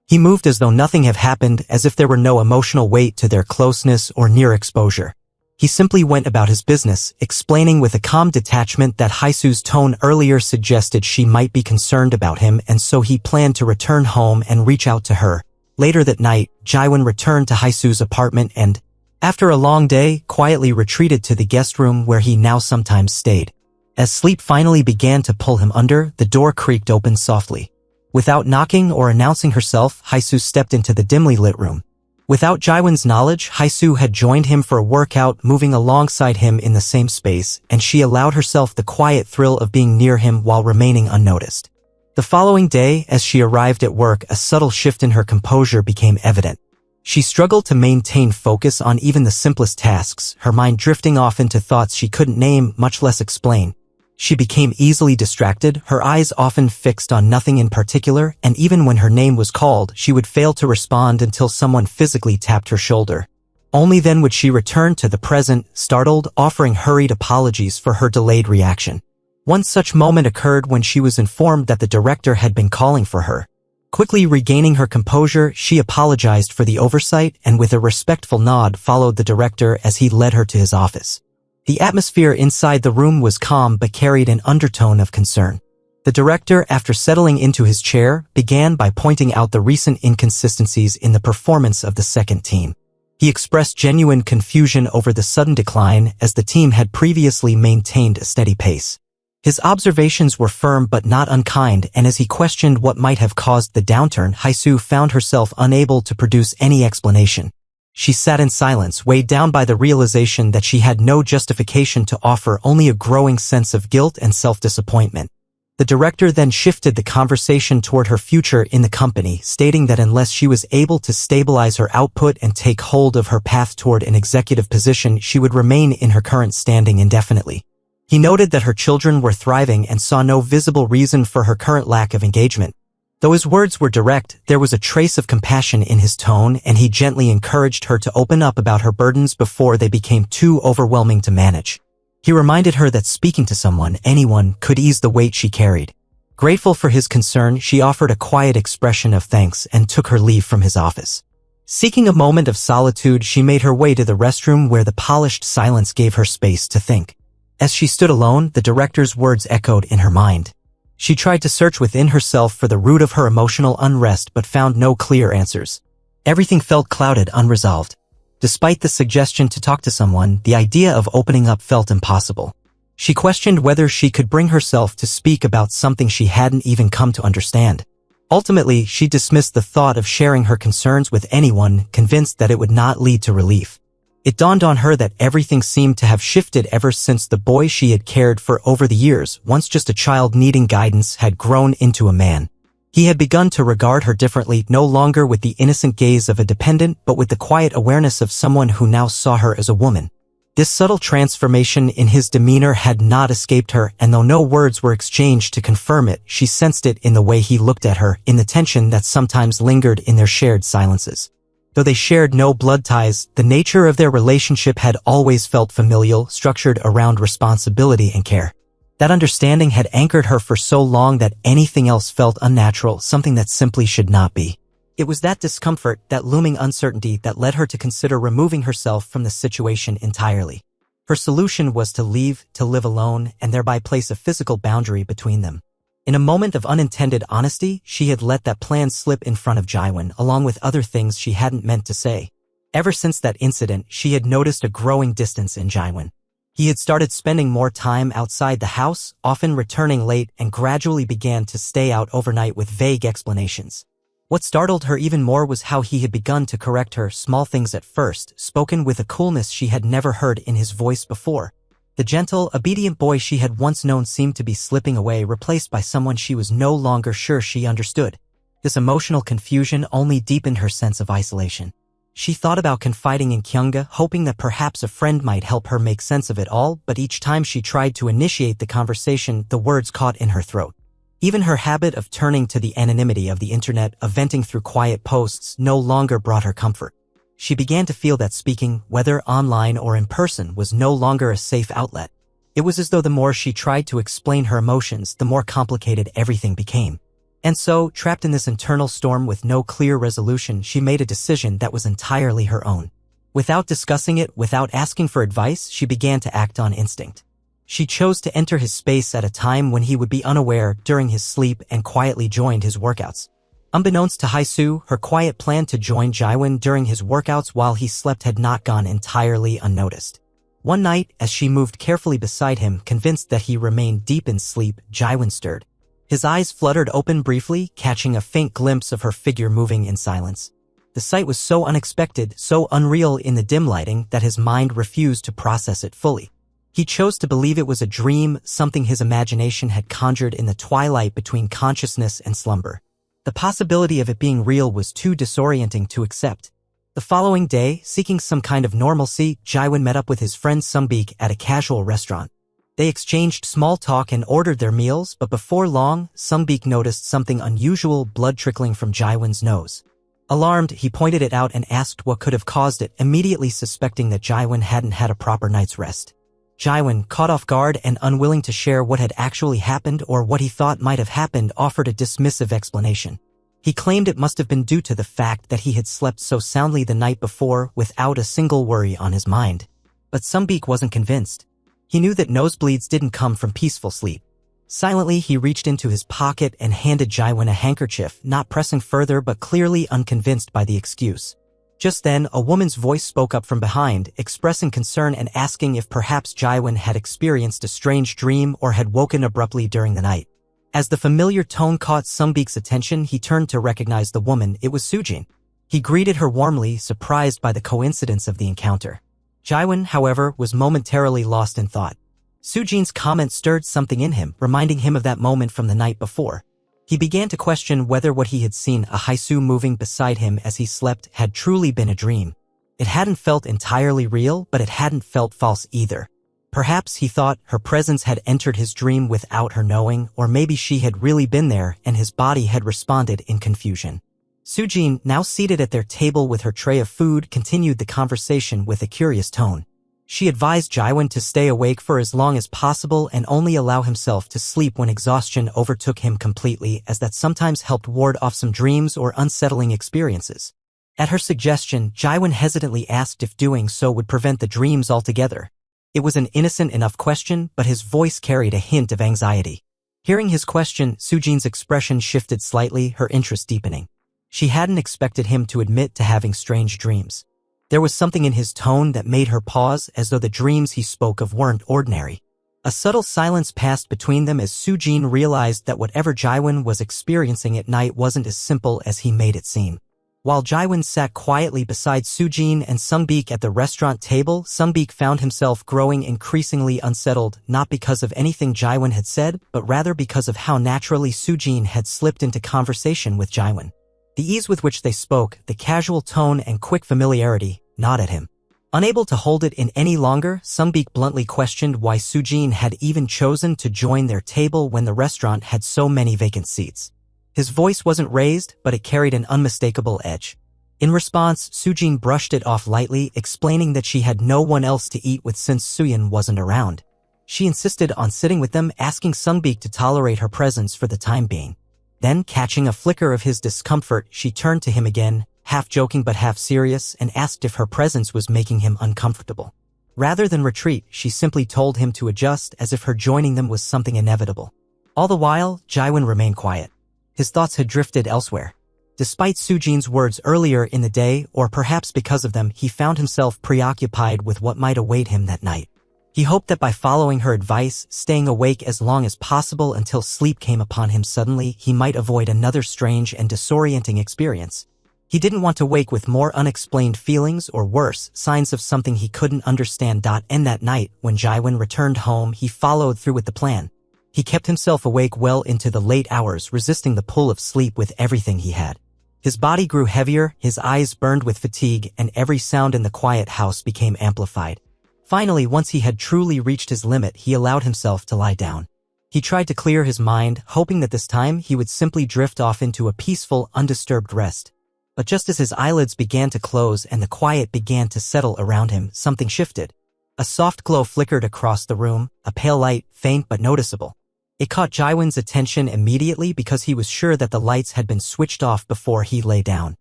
A: He moved as though nothing had happened, as if there were no emotional weight to their closeness or near exposure. He simply went about his business, explaining with a calm detachment that Hae-soo's tone earlier suggested she might be concerned about him, and so he planned to return home and reach out to her. Later that night, Jaewon returned to Hae-soo's apartment and, after a long day, quietly retreated to the guest room where he now sometimes stayed. As sleep finally began to pull him under, the door creaked open softly. Without knocking or announcing herself, Hae-soo stepped into the dimly lit room. Without Jaewon's knowledge, Hae-soo had joined him for a workout, moving alongside him in the same space, and she allowed herself the quiet thrill of being near him while remaining unnoticed. The following day, as she arrived at work, a subtle shift in her composure became evident. She struggled to maintain focus on even the simplest tasks, her mind drifting off into thoughts she couldn't name, much less explain. She became easily distracted, her eyes often fixed on nothing in particular, and even when her name was called, she would fail to respond until someone physically tapped her shoulder. Only then would she return to the present, startled, offering hurried apologies for her delayed reaction. One such moment occurred when she was informed that the director had been calling for her. Quickly regaining her composure, she apologized for the oversight and with a respectful nod followed the director as he led her to his office. The atmosphere inside the room was calm but carried an undertone of concern. The director, after settling into his chair, began by pointing out the recent inconsistencies in the performance of the second team. He expressed genuine confusion over the sudden decline, as the team had previously maintained a steady pace. His observations were firm but not unkind, and as he questioned what might have caused the downturn, Hae-soo found herself unable to produce any explanation. She sat in silence, weighed down by the realization that she had no justification to offer, only a growing sense of guilt and self-disappointment. The director then shifted the conversation toward her future in the company, stating that unless she was able to stabilize her output and take hold of her path toward an executive position, she would remain in her current standing indefinitely. He noted that her children were thriving and saw no visible reason for her current lack of engagement. Though his words were direct, there was a trace of compassion in his tone, and he gently encouraged her to open up about her burdens before they became too overwhelming to manage. He reminded her that speaking to someone, anyone, could ease the weight she carried. Grateful for his concern, she offered a quiet expression of thanks and took her leave from his office. Seeking a moment of solitude, she made her way to the restroom where the polished silence gave her space to think. As she stood alone, the director's words echoed in her mind. She tried to search within herself for the root of her emotional unrest but found no clear answers. Everything felt clouded, unresolved. Despite the suggestion to talk to someone, the idea of opening up felt impossible. She questioned whether she could bring herself to speak about something she hadn't even come to understand. Ultimately, she dismissed the thought of sharing her concerns with anyone, convinced that it would not lead to relief. It dawned on her that everything seemed to have shifted ever since the boy she had cared for over the years, once just a child needing guidance, had grown into a man. He had begun to regard her differently, no longer with the innocent gaze of a dependent but with the quiet awareness of someone who now saw her as a woman. This subtle transformation in his demeanor had not escaped her, and though no words were exchanged to confirm it, she sensed it in the way he looked at her, in the tension that sometimes lingered in their shared silences. Though they shared no blood ties, the nature of their relationship had always felt familial, structured around responsibility and care. That understanding had anchored her for so long that anything else felt unnatural, something that simply should not be. It was that discomfort, that looming uncertainty, that led her to consider removing herself from the situation entirely. Her solution was to leave, to live alone, and thereby place a physical boundary between them. In a moment of unintended honesty, she had let that plan slip in front of Jaiwon, along with other things she hadn't meant to say. Ever since that incident, she had noticed a growing distance in Jaiwon. He had started spending more time outside the house, often returning late, and gradually began to stay out overnight with vague explanations. What startled her even more was how he had begun to correct her, small things at first, spoken with a coolness she had never heard in his voice before. The gentle, obedient boy she had once known seemed to be slipping away, replaced by someone she was no longer sure she understood. This emotional confusion only deepened her sense of isolation. She thought about confiding in Kyunga, hoping that perhaps a friend might help her make sense of it all, but each time she tried to initiate the conversation, the words caught in her throat. Even her habit of turning to the anonymity of the internet, of venting through quiet posts, no longer brought her comfort. She began to feel that speaking, whether online or in person, was no longer a safe outlet. It was as though the more she tried to explain her emotions, the more complicated everything became. And so, trapped in this internal storm with no clear resolution, she made a decision that was entirely her own. Without discussing it, without asking for advice, she began to act on instinct. She chose to enter his space at a time when he would be unaware, during his sleep, and quietly joined his workouts. Unbeknownst to Haesoo, her quiet plan to join Jaiwon during his workouts while he slept had not gone entirely unnoticed. One night, as she moved carefully beside him, convinced that he remained deep in sleep, Jaiwon stirred. His eyes fluttered open briefly, catching a faint glimpse of her figure moving in silence. The sight was so unexpected, so unreal in the dim lighting, that his mind refused to process it fully. He chose to believe it was a dream, something his imagination had conjured in the twilight between consciousness and slumber. The possibility of it being real was too disorienting to accept. The following day, seeking some kind of normalcy, Jaiwon met up with his friend Sunbeek at a casual restaurant. They exchanged small talk and ordered their meals, but before long, Sunbeek noticed something unusual, blood trickling from Jaiwon's nose. Alarmed, he pointed it out and asked what could have caused it, immediately suspecting that Jaiwon hadn't had a proper night's rest. Jaiwon, caught off guard and unwilling to share what had actually happened or what he thought might have happened, offered a dismissive explanation. He claimed it must have been due to the fact that he had slept so soundly the night before without a single worry on his mind. But Sunbeek wasn't convinced. He knew that nosebleeds didn't come from peaceful sleep. Silently, he reached into his pocket and handed Jaiwon a handkerchief, not pressing further but clearly unconvinced by the excuse. Just then, a woman's voice spoke up from behind, expressing concern and asking if perhaps Jaiwon had experienced a strange dream or had woken abruptly during the night. As the familiar tone caught Sunbeek's attention, he turned to recognize the woman. It was Soojin. He greeted her warmly, surprised by the coincidence of the encounter. Jaiwon, however, was momentarily lost in thought. Soojin's comment stirred something in him, reminding him of that moment from the night before. He began to question whether what he had seen, a Haesoo moving beside him as he slept, had truly been a dream. It hadn't felt entirely real, but it hadn't felt false either. Perhaps, he thought, her presence had entered his dream without her knowing, or maybe she had really been there and his body had responded in confusion. Soojin, now seated at their table with her tray of food, continued the conversation with a curious tone. She advised Jaiwon to stay awake for as long as possible and only allow himself to sleep when exhaustion overtook him completely, as that sometimes helped ward off some dreams or unsettling experiences. At her suggestion, Jaiwon hesitantly asked if doing so would prevent the dreams altogether. It was an innocent enough question, but his voice carried a hint of anxiety. Hearing his question, Soojin's expression shifted slightly, her interest deepening. She hadn't expected him to admit to having strange dreams. There was something in his tone that made her pause, as though the dreams he spoke of weren't ordinary. A subtle silence passed between them as Soojin realized that whatever Jaiwon was experiencing at night wasn't as simple as he made it seem. While Jaewon sat quietly beside Soojin and Sungbik at the restaurant table, Sungbik found himself growing increasingly unsettled, not because of anything Jaewon had said, but rather because of how naturally Soojin had slipped into conversation with Jaewon. The ease with which they spoke, the casual tone and quick familiarity, gnawed at him. Unable to hold it in any longer, Sungbik bluntly questioned why Soojin had even chosen to join their table when the restaurant had so many vacant seats. His voice wasn't raised, but it carried an unmistakable edge. In response, Soojin brushed it off lightly, explaining that she had no one else to eat with since Suyeon wasn't around. She insisted on sitting with them, asking Sungbik to tolerate her presence for the time being. Then, catching a flicker of his discomfort, she turned to him again, half joking but half serious, and asked if her presence was making him uncomfortable. Rather than retreat, she simply told him to adjust, as if her joining them was something inevitable. All the while, Jaewon remained quiet. His thoughts had drifted elsewhere. Despite Soojin's words earlier in the day, or perhaps because of them, he found himself preoccupied with what might await him that night. He hoped that by following her advice, staying awake as long as possible until sleep came upon him suddenly, he might avoid another strange and disorienting experience. He didn't want to wake with more unexplained feelings or worse, signs of something he couldn't understand. And that night, when Jaewon returned home, he followed through with the plan. He kept himself awake well into the late hours, resisting the pull of sleep with everything he had. His body grew heavier, his eyes burned with fatigue, and every sound in the quiet house became amplified. Finally, once he had truly reached his limit, he allowed himself to lie down. He tried to clear his mind, hoping that this time he would simply drift off into a peaceful, undisturbed rest. But just as his eyelids began to close and the quiet began to settle around him, something shifted. A soft glow flickered across the room, a pale light, faint but noticeable. It caught Jaewon's attention immediately because he was sure that the lights had been switched off before he lay down.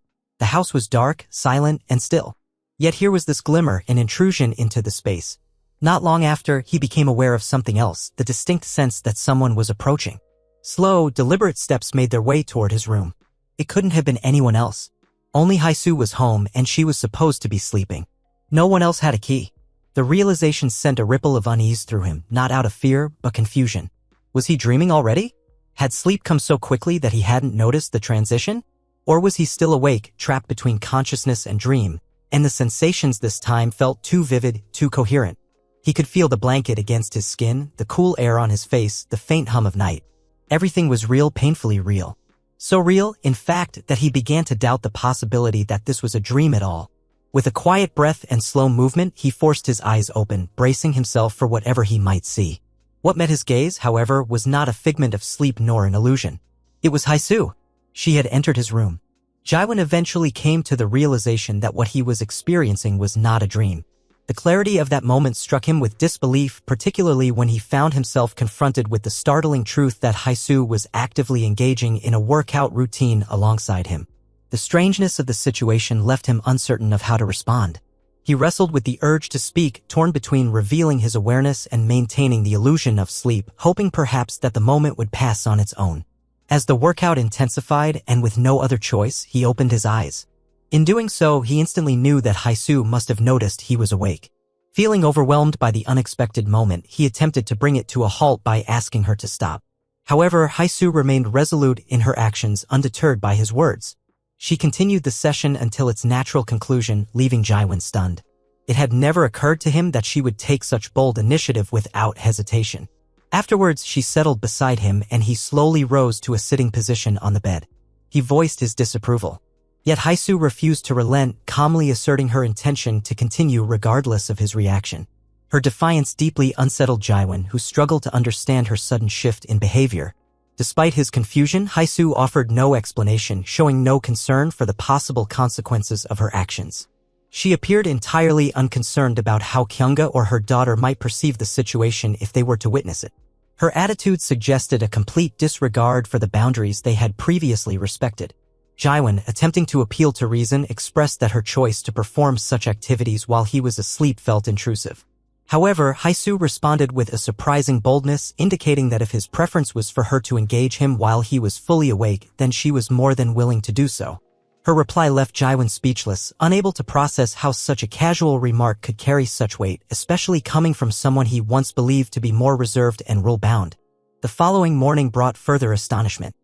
A: The house was dark, silent, and still. Yet here was this glimmer, an intrusion into the space. Not long after, he became aware of something else, the distinct sense that someone was approaching. Slow, deliberate steps made their way toward his room. It couldn't have been anyone else. Only Haesoo was home, and she was supposed to be sleeping. No one else had a key. The realization sent a ripple of unease through him, not out of fear, but confusion. Was he dreaming already? Had sleep come so quickly that he hadn't noticed the transition? Or was he still awake, trapped between consciousness and dream, and the sensations this time felt too vivid, too coherent? He could feel the blanket against his skin, the cool air on his face, the faint hum of night. Everything was real, painfully real. So real, in fact, that he began to doubt the possibility that this was a dream at all. With a quiet breath and slow movement, he forced his eyes open, bracing himself for whatever he might see. What met his gaze, however, was not a figment of sleep nor an illusion. It was Haesoo. She had entered his room. Jaewon eventually came to the realization that what he was experiencing was not a dream. The clarity of that moment struck him with disbelief, particularly when he found himself confronted with the startling truth that Haesoo was actively engaging in a workout routine alongside him. The strangeness of the situation left him uncertain of how to respond. He wrestled with the urge to speak, torn between revealing his awareness and maintaining the illusion of sleep, hoping perhaps that the moment would pass on its own. As the workout intensified and with no other choice, he opened his eyes. In doing so, he instantly knew that Haesoo must have noticed he was awake. Feeling overwhelmed by the unexpected moment, he attempted to bring it to a halt by asking her to stop. However, Haesoo remained resolute in her actions, undeterred by his words. She continued the session until its natural conclusion, leaving Jaewon stunned. It had never occurred to him that she would take such bold initiative without hesitation. Afterwards, she settled beside him and he slowly rose to a sitting position on the bed. He voiced his disapproval. Yet Haesoo refused to relent, calmly asserting her intention to continue regardless of his reaction. Her defiance deeply unsettled Jaewon, who struggled to understand her sudden shift in behavior. Despite his confusion, Haesoo offered no explanation, showing no concern for the possible consequences of her actions. She appeared entirely unconcerned about how Kyunga or her daughter might perceive the situation if they were to witness it. Her attitude suggested a complete disregard for the boundaries they had previously respected. Jaewon, attempting to appeal to reason, expressed that her choice to perform such activities while he was asleep felt intrusive. However, Haesoo responded with a surprising boldness, indicating that if his preference was for her to engage him while he was fully awake, then she was more than willing to do so. Her reply left Jaewon speechless, unable to process how such a casual remark could carry such weight, especially coming from someone he once believed to be more reserved and rule-bound. The following morning brought further astonishment.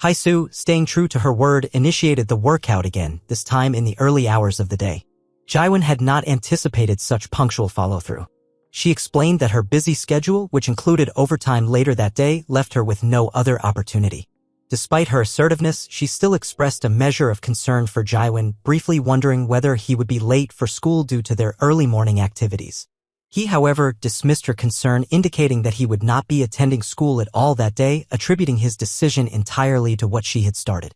A: Haisu, staying true to her word, initiated the workout again, this time in the early hours of the day. Jaiwon had not anticipated such punctual follow-through. She explained that her busy schedule, which included overtime later that day, left her with no other opportunity. Despite her assertiveness, she still expressed a measure of concern for Jaiwon, briefly wondering whether he would be late for school due to their early morning activities. He, however, dismissed her concern, indicating that he would not be attending school at all that day, attributing his decision entirely to what she had started.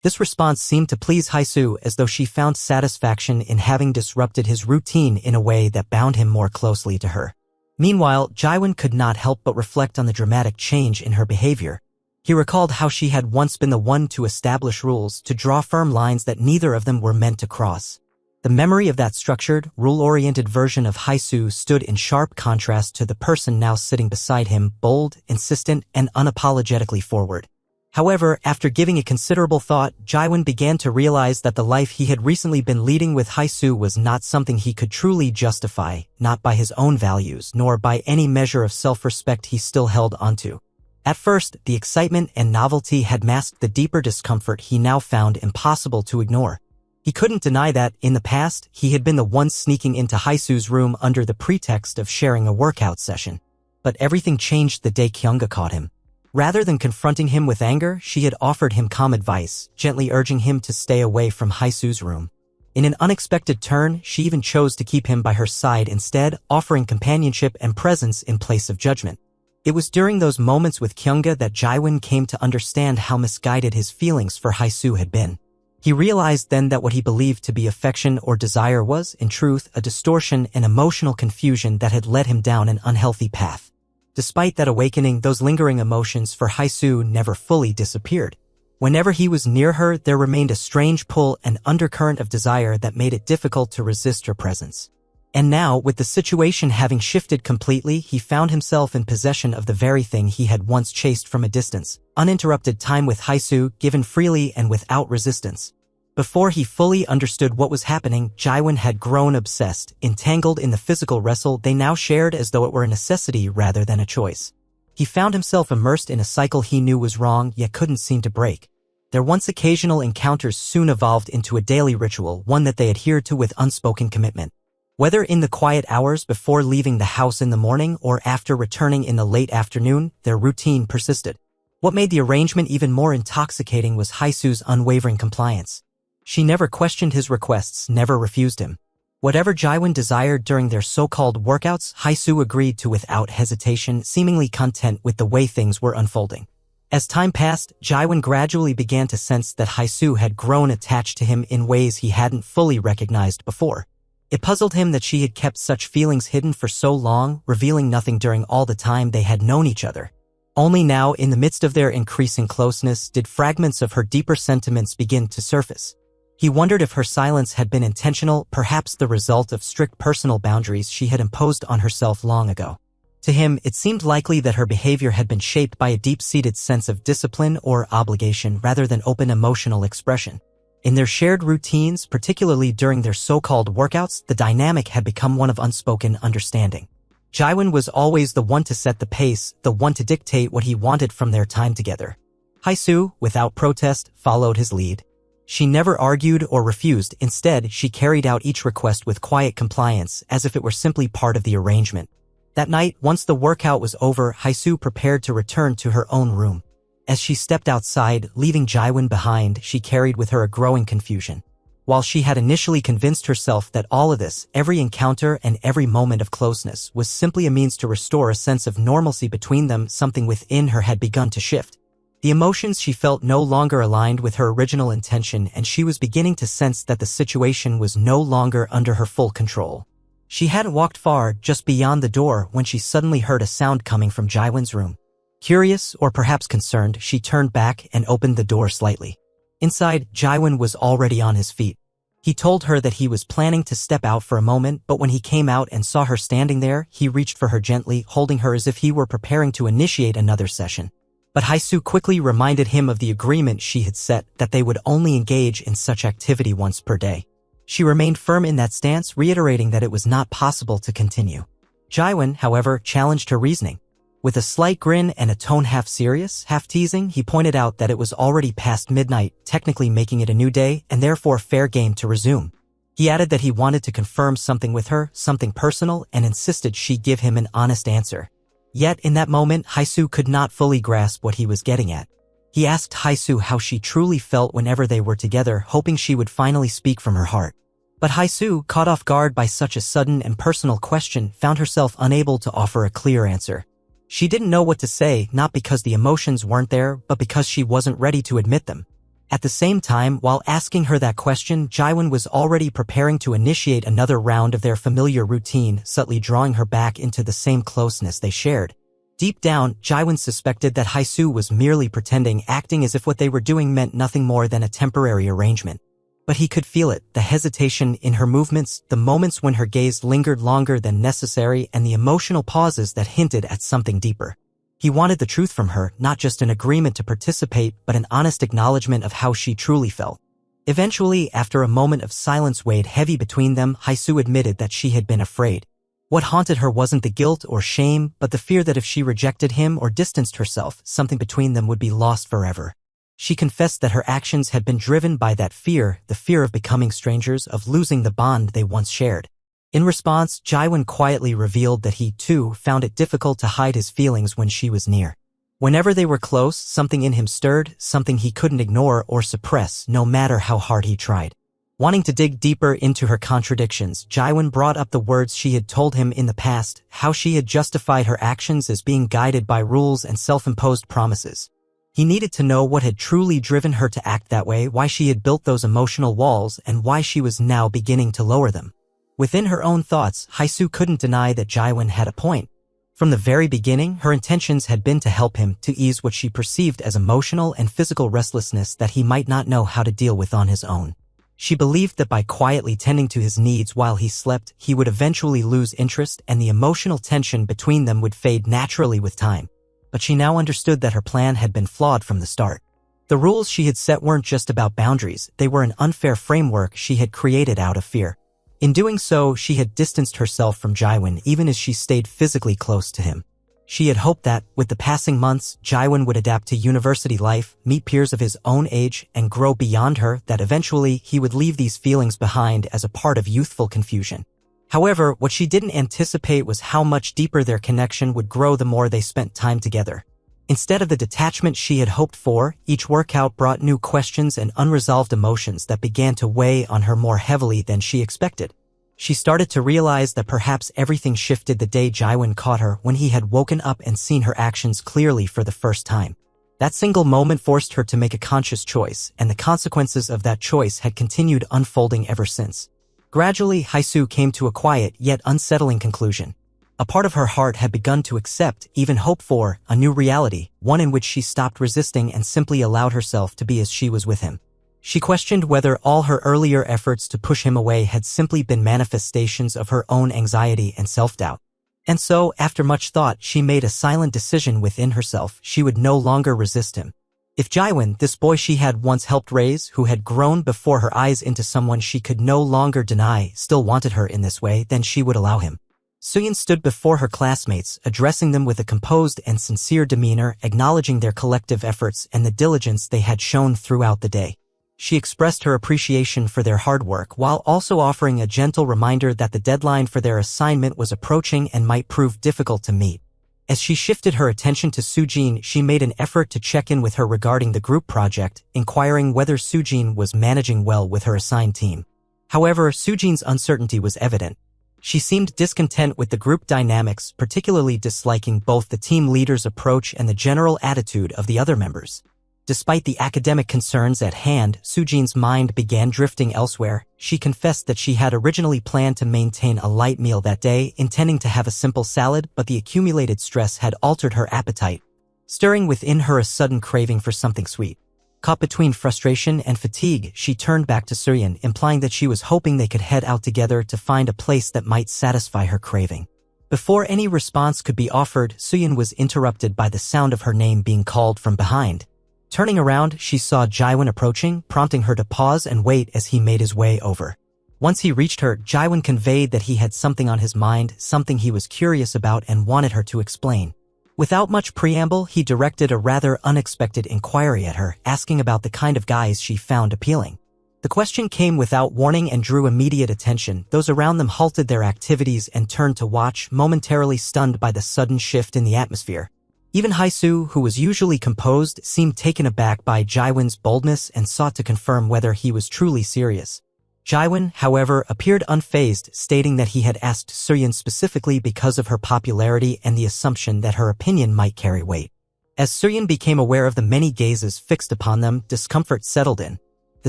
A: This response seemed to please Haisu, as though she found satisfaction in having disrupted his routine in a way that bound him more closely to her. Meanwhile, Jaiwon could not help but reflect on the dramatic change in her behavior. He recalled how she had once been the one to establish rules, to draw firm lines that neither of them were meant to cross. The memory of that structured, rule-oriented version of Haisu stood in sharp contrast to the person now sitting beside him, bold, insistent, and unapologetically forward. However, after giving it considerable thought, Jaiwon began to realize that the life he had recently been leading with Haisu was not something he could truly justify, not by his own values, nor by any measure of self-respect he still held onto. At first, the excitement and novelty had masked the deeper discomfort he now found impossible to ignore. He couldn't deny that, in the past, he had been the one sneaking into Haisu's room under the pretext of sharing a workout session. But everything changed the day Kyunga caught him. Rather than confronting him with anger, she had offered him calm advice, gently urging him to stay away from Haisu's room. In an unexpected turn, she even chose to keep him by her side instead, offering companionship and presence in place of judgment. It was during those moments with Kyunga that Jaiwon came to understand how misguided his feelings for Haisu had been. He realized then that what he believed to be affection or desire was, in truth, a distortion and emotional confusion that had led him down an unhealthy path. Despite that awakening, those lingering emotions for Haisu never fully disappeared. Whenever he was near her, there remained a strange pull and undercurrent of desire that made it difficult to resist her presence. And now, with the situation having shifted completely, he found himself in possession of the very thing he had once chased from a distance: uninterrupted time with Haisu, given freely and without resistance. Before he fully understood what was happening, Jaiwon had grown obsessed, entangled in the physical wrestle they now shared as though it were a necessity rather than a choice. He found himself immersed in a cycle he knew was wrong yet couldn't seem to break. Their once occasional encounters soon evolved into a daily ritual, one that they adhered to with unspoken commitment. Whether in the quiet hours before leaving the house in the morning or after returning in the late afternoon, their routine persisted. What made the arrangement even more intoxicating was Haisu's unwavering compliance. She never questioned his requests, never refused him. Whatever Jaiwon desired during their so-called workouts, Haisu agreed to without hesitation, seemingly content with the way things were unfolding. As time passed, Jaiwon gradually began to sense that Haisu had grown attached to him in ways he hadn't fully recognized before. It puzzled him that she had kept such feelings hidden for so long, revealing nothing during all the time they had known each other. Only now, in the midst of their increasing closeness, did fragments of her deeper sentiments begin to surface. He wondered if her silence had been intentional, perhaps the result of strict personal boundaries she had imposed on herself long ago. To him, it seemed likely that her behavior had been shaped by a deep-seated sense of discipline or obligation rather than open emotional expression. In their shared routines, particularly during their so-called workouts, the dynamic had become one of unspoken understanding. Jaiwon was always the one to set the pace, the one to dictate what he wanted from their time together. Haisu, without protest, followed his lead. She never argued or refused. Instead, she carried out each request with quiet compliance, as if it were simply part of the arrangement. That night, once the workout was over, Haisu prepared to return to her own room. As she stepped outside, leaving Jaiwon behind, she carried with her a growing confusion. While she had initially convinced herself that all of this, every encounter and every moment of closeness, was simply a means to restore a sense of normalcy between them, something within her had begun to shift. The emotions she felt no longer aligned with her original intention, and she was beginning to sense that the situation was no longer under her full control. She hadn't walked far, just beyond the door, when she suddenly heard a sound coming from Jaiwon's room. Curious, or perhaps concerned, she turned back and opened the door slightly. Inside, Jaiwon was already on his feet. He told her that he was planning to step out for a moment, but when he came out and saw her standing there, he reached for her gently, holding her as if he were preparing to initiate another session. But Haisu quickly reminded him of the agreement she had set, that they would only engage in such activity once per day. She remained firm in that stance, reiterating that it was not possible to continue. Jaiwon, however, challenged her reasoning. With a slight grin and a tone half serious, half teasing, he pointed out that it was already past midnight, technically making it a new day, and therefore fair game to resume. He added that he wanted to confirm something with her, something personal, and insisted she give him an honest answer. Yet, in that moment, Haisu could not fully grasp what he was getting at. He asked Haisu how she truly felt whenever they were together, hoping she would finally speak from her heart. But Haisu, caught off guard by such a sudden and personal question, found herself unable to offer a clear answer. She didn't know what to say, not because the emotions weren't there, but because she wasn't ready to admit them. At the same time, while asking her that question, Jaiwan was already preparing to initiate another round of their familiar routine, subtly drawing her back into the same closeness they shared. Deep down, Jaiwan suspected that Haisu was merely pretending, acting as if what they were doing meant nothing more than a temporary arrangement. But he could feel it, the hesitation in her movements, the moments when her gaze lingered longer than necessary, and the emotional pauses that hinted at something deeper. He wanted the truth from her, not just an agreement to participate, but an honest acknowledgement of how she truly felt. Eventually, after a moment of silence weighed heavy between them, Haisu admitted that she had been afraid. What haunted her wasn't the guilt or shame, but the fear that if she rejected him or distanced herself, something between them would be lost forever. She confessed that her actions had been driven by that fear, the fear of becoming strangers, of losing the bond they once shared. In response, Jaiwan quietly revealed that he, too, found it difficult to hide his feelings when she was near. Whenever they were close, something in him stirred, something he couldn't ignore or suppress, no matter how hard he tried. Wanting to dig deeper into her contradictions, Jaiwan brought up the words she had told him in the past, how she had justified her actions as being guided by rules and self-imposed promises. He needed to know what had truly driven her to act that way, why she had built those emotional walls, and why she was now beginning to lower them. Within her own thoughts, Haisu couldn't deny that Jaiwan had a point. From the very beginning, her intentions had been to help him, to ease what she perceived as emotional and physical restlessness that he might not know how to deal with on his own. She believed that by quietly tending to his needs while he slept, he would eventually lose interest and the emotional tension between them would fade naturally with time. But she now understood that her plan had been flawed from the start. The rules she had set weren't just about boundaries, they were an unfair framework she had created out of fear. In doing so, she had distanced herself from Jaiwan even as she stayed physically close to him. She had hoped that, with the passing months, Jaiwan would adapt to university life, meet peers of his own age, and grow beyond her, that eventually he would leave these feelings behind as a part of youthful confusion. However, what she didn't anticipate was how much deeper their connection would grow the more they spent time together. Instead of the detachment she had hoped for, each workout brought new questions and unresolved emotions that began to weigh on her more heavily than she expected. She started to realize that perhaps everything shifted the day Jaiwan caught her when he had woken up and seen her actions clearly for the first time. That single moment forced her to make a conscious choice, and the consequences of that choice had continued unfolding ever since. Gradually, Haisu came to a quiet yet unsettling conclusion. A part of her heart had begun to accept, even hope for, a new reality, one in which she stopped resisting and simply allowed herself to be as she was with him. She questioned whether all her earlier efforts to push him away had simply been manifestations of her own anxiety and self-doubt. And so, after much thought, she made a silent decision within herself: she would no longer resist him. If Jaiwan, this boy she had once helped raise, who had grown before her eyes into someone she could no longer deny, still wanted her in this way, then she would allow him. Suyin stood before her classmates, addressing them with a composed and sincere demeanor, acknowledging their collective efforts and the diligence they had shown throughout the day. She expressed her appreciation for their hard work while also offering a gentle reminder that the deadline for their assignment was approaching and might prove difficult to meet. As she shifted her attention to Sujin, she made an effort to check in with her regarding the group project, inquiring whether Sujin was managing well with her assigned team. However, Sujin's uncertainty was evident. She seemed discontent with the group dynamics, particularly disliking both the team leader's approach and the general attitude of the other members. Despite the academic concerns at hand, Sujin's mind began drifting elsewhere. She confessed that she had originally planned to maintain a light meal that day, intending to have a simple salad, but the accumulated stress had altered her appetite, stirring within her a sudden craving for something sweet. Caught between frustration and fatigue, she turned back to Suryan, implying that she was hoping they could head out together to find a place that might satisfy her craving. Before any response could be offered, Suryan was interrupted by the sound of her name being called from behind. Turning around, she saw Jaiwan approaching, prompting her to pause and wait as he made his way over. Once he reached her, Jaiwan conveyed that he had something on his mind, something he was curious about and wanted her to explain. Without much preamble, he directed a rather unexpected inquiry at her, asking about the kind of guys she found appealing. The question came without warning and drew immediate attention. Those around them halted their activities and turned to watch, momentarily stunned by the sudden shift in the atmosphere. Even Haesu, who was usually composed, seemed taken aback by Jaewon's boldness and sought to confirm whether he was truly serious. Jaewon, however, appeared unfazed, stating that he had asked Suyeon specifically because of her popularity and the assumption that her opinion might carry weight. As Suyeon became aware of the many gazes fixed upon them, discomfort settled in. The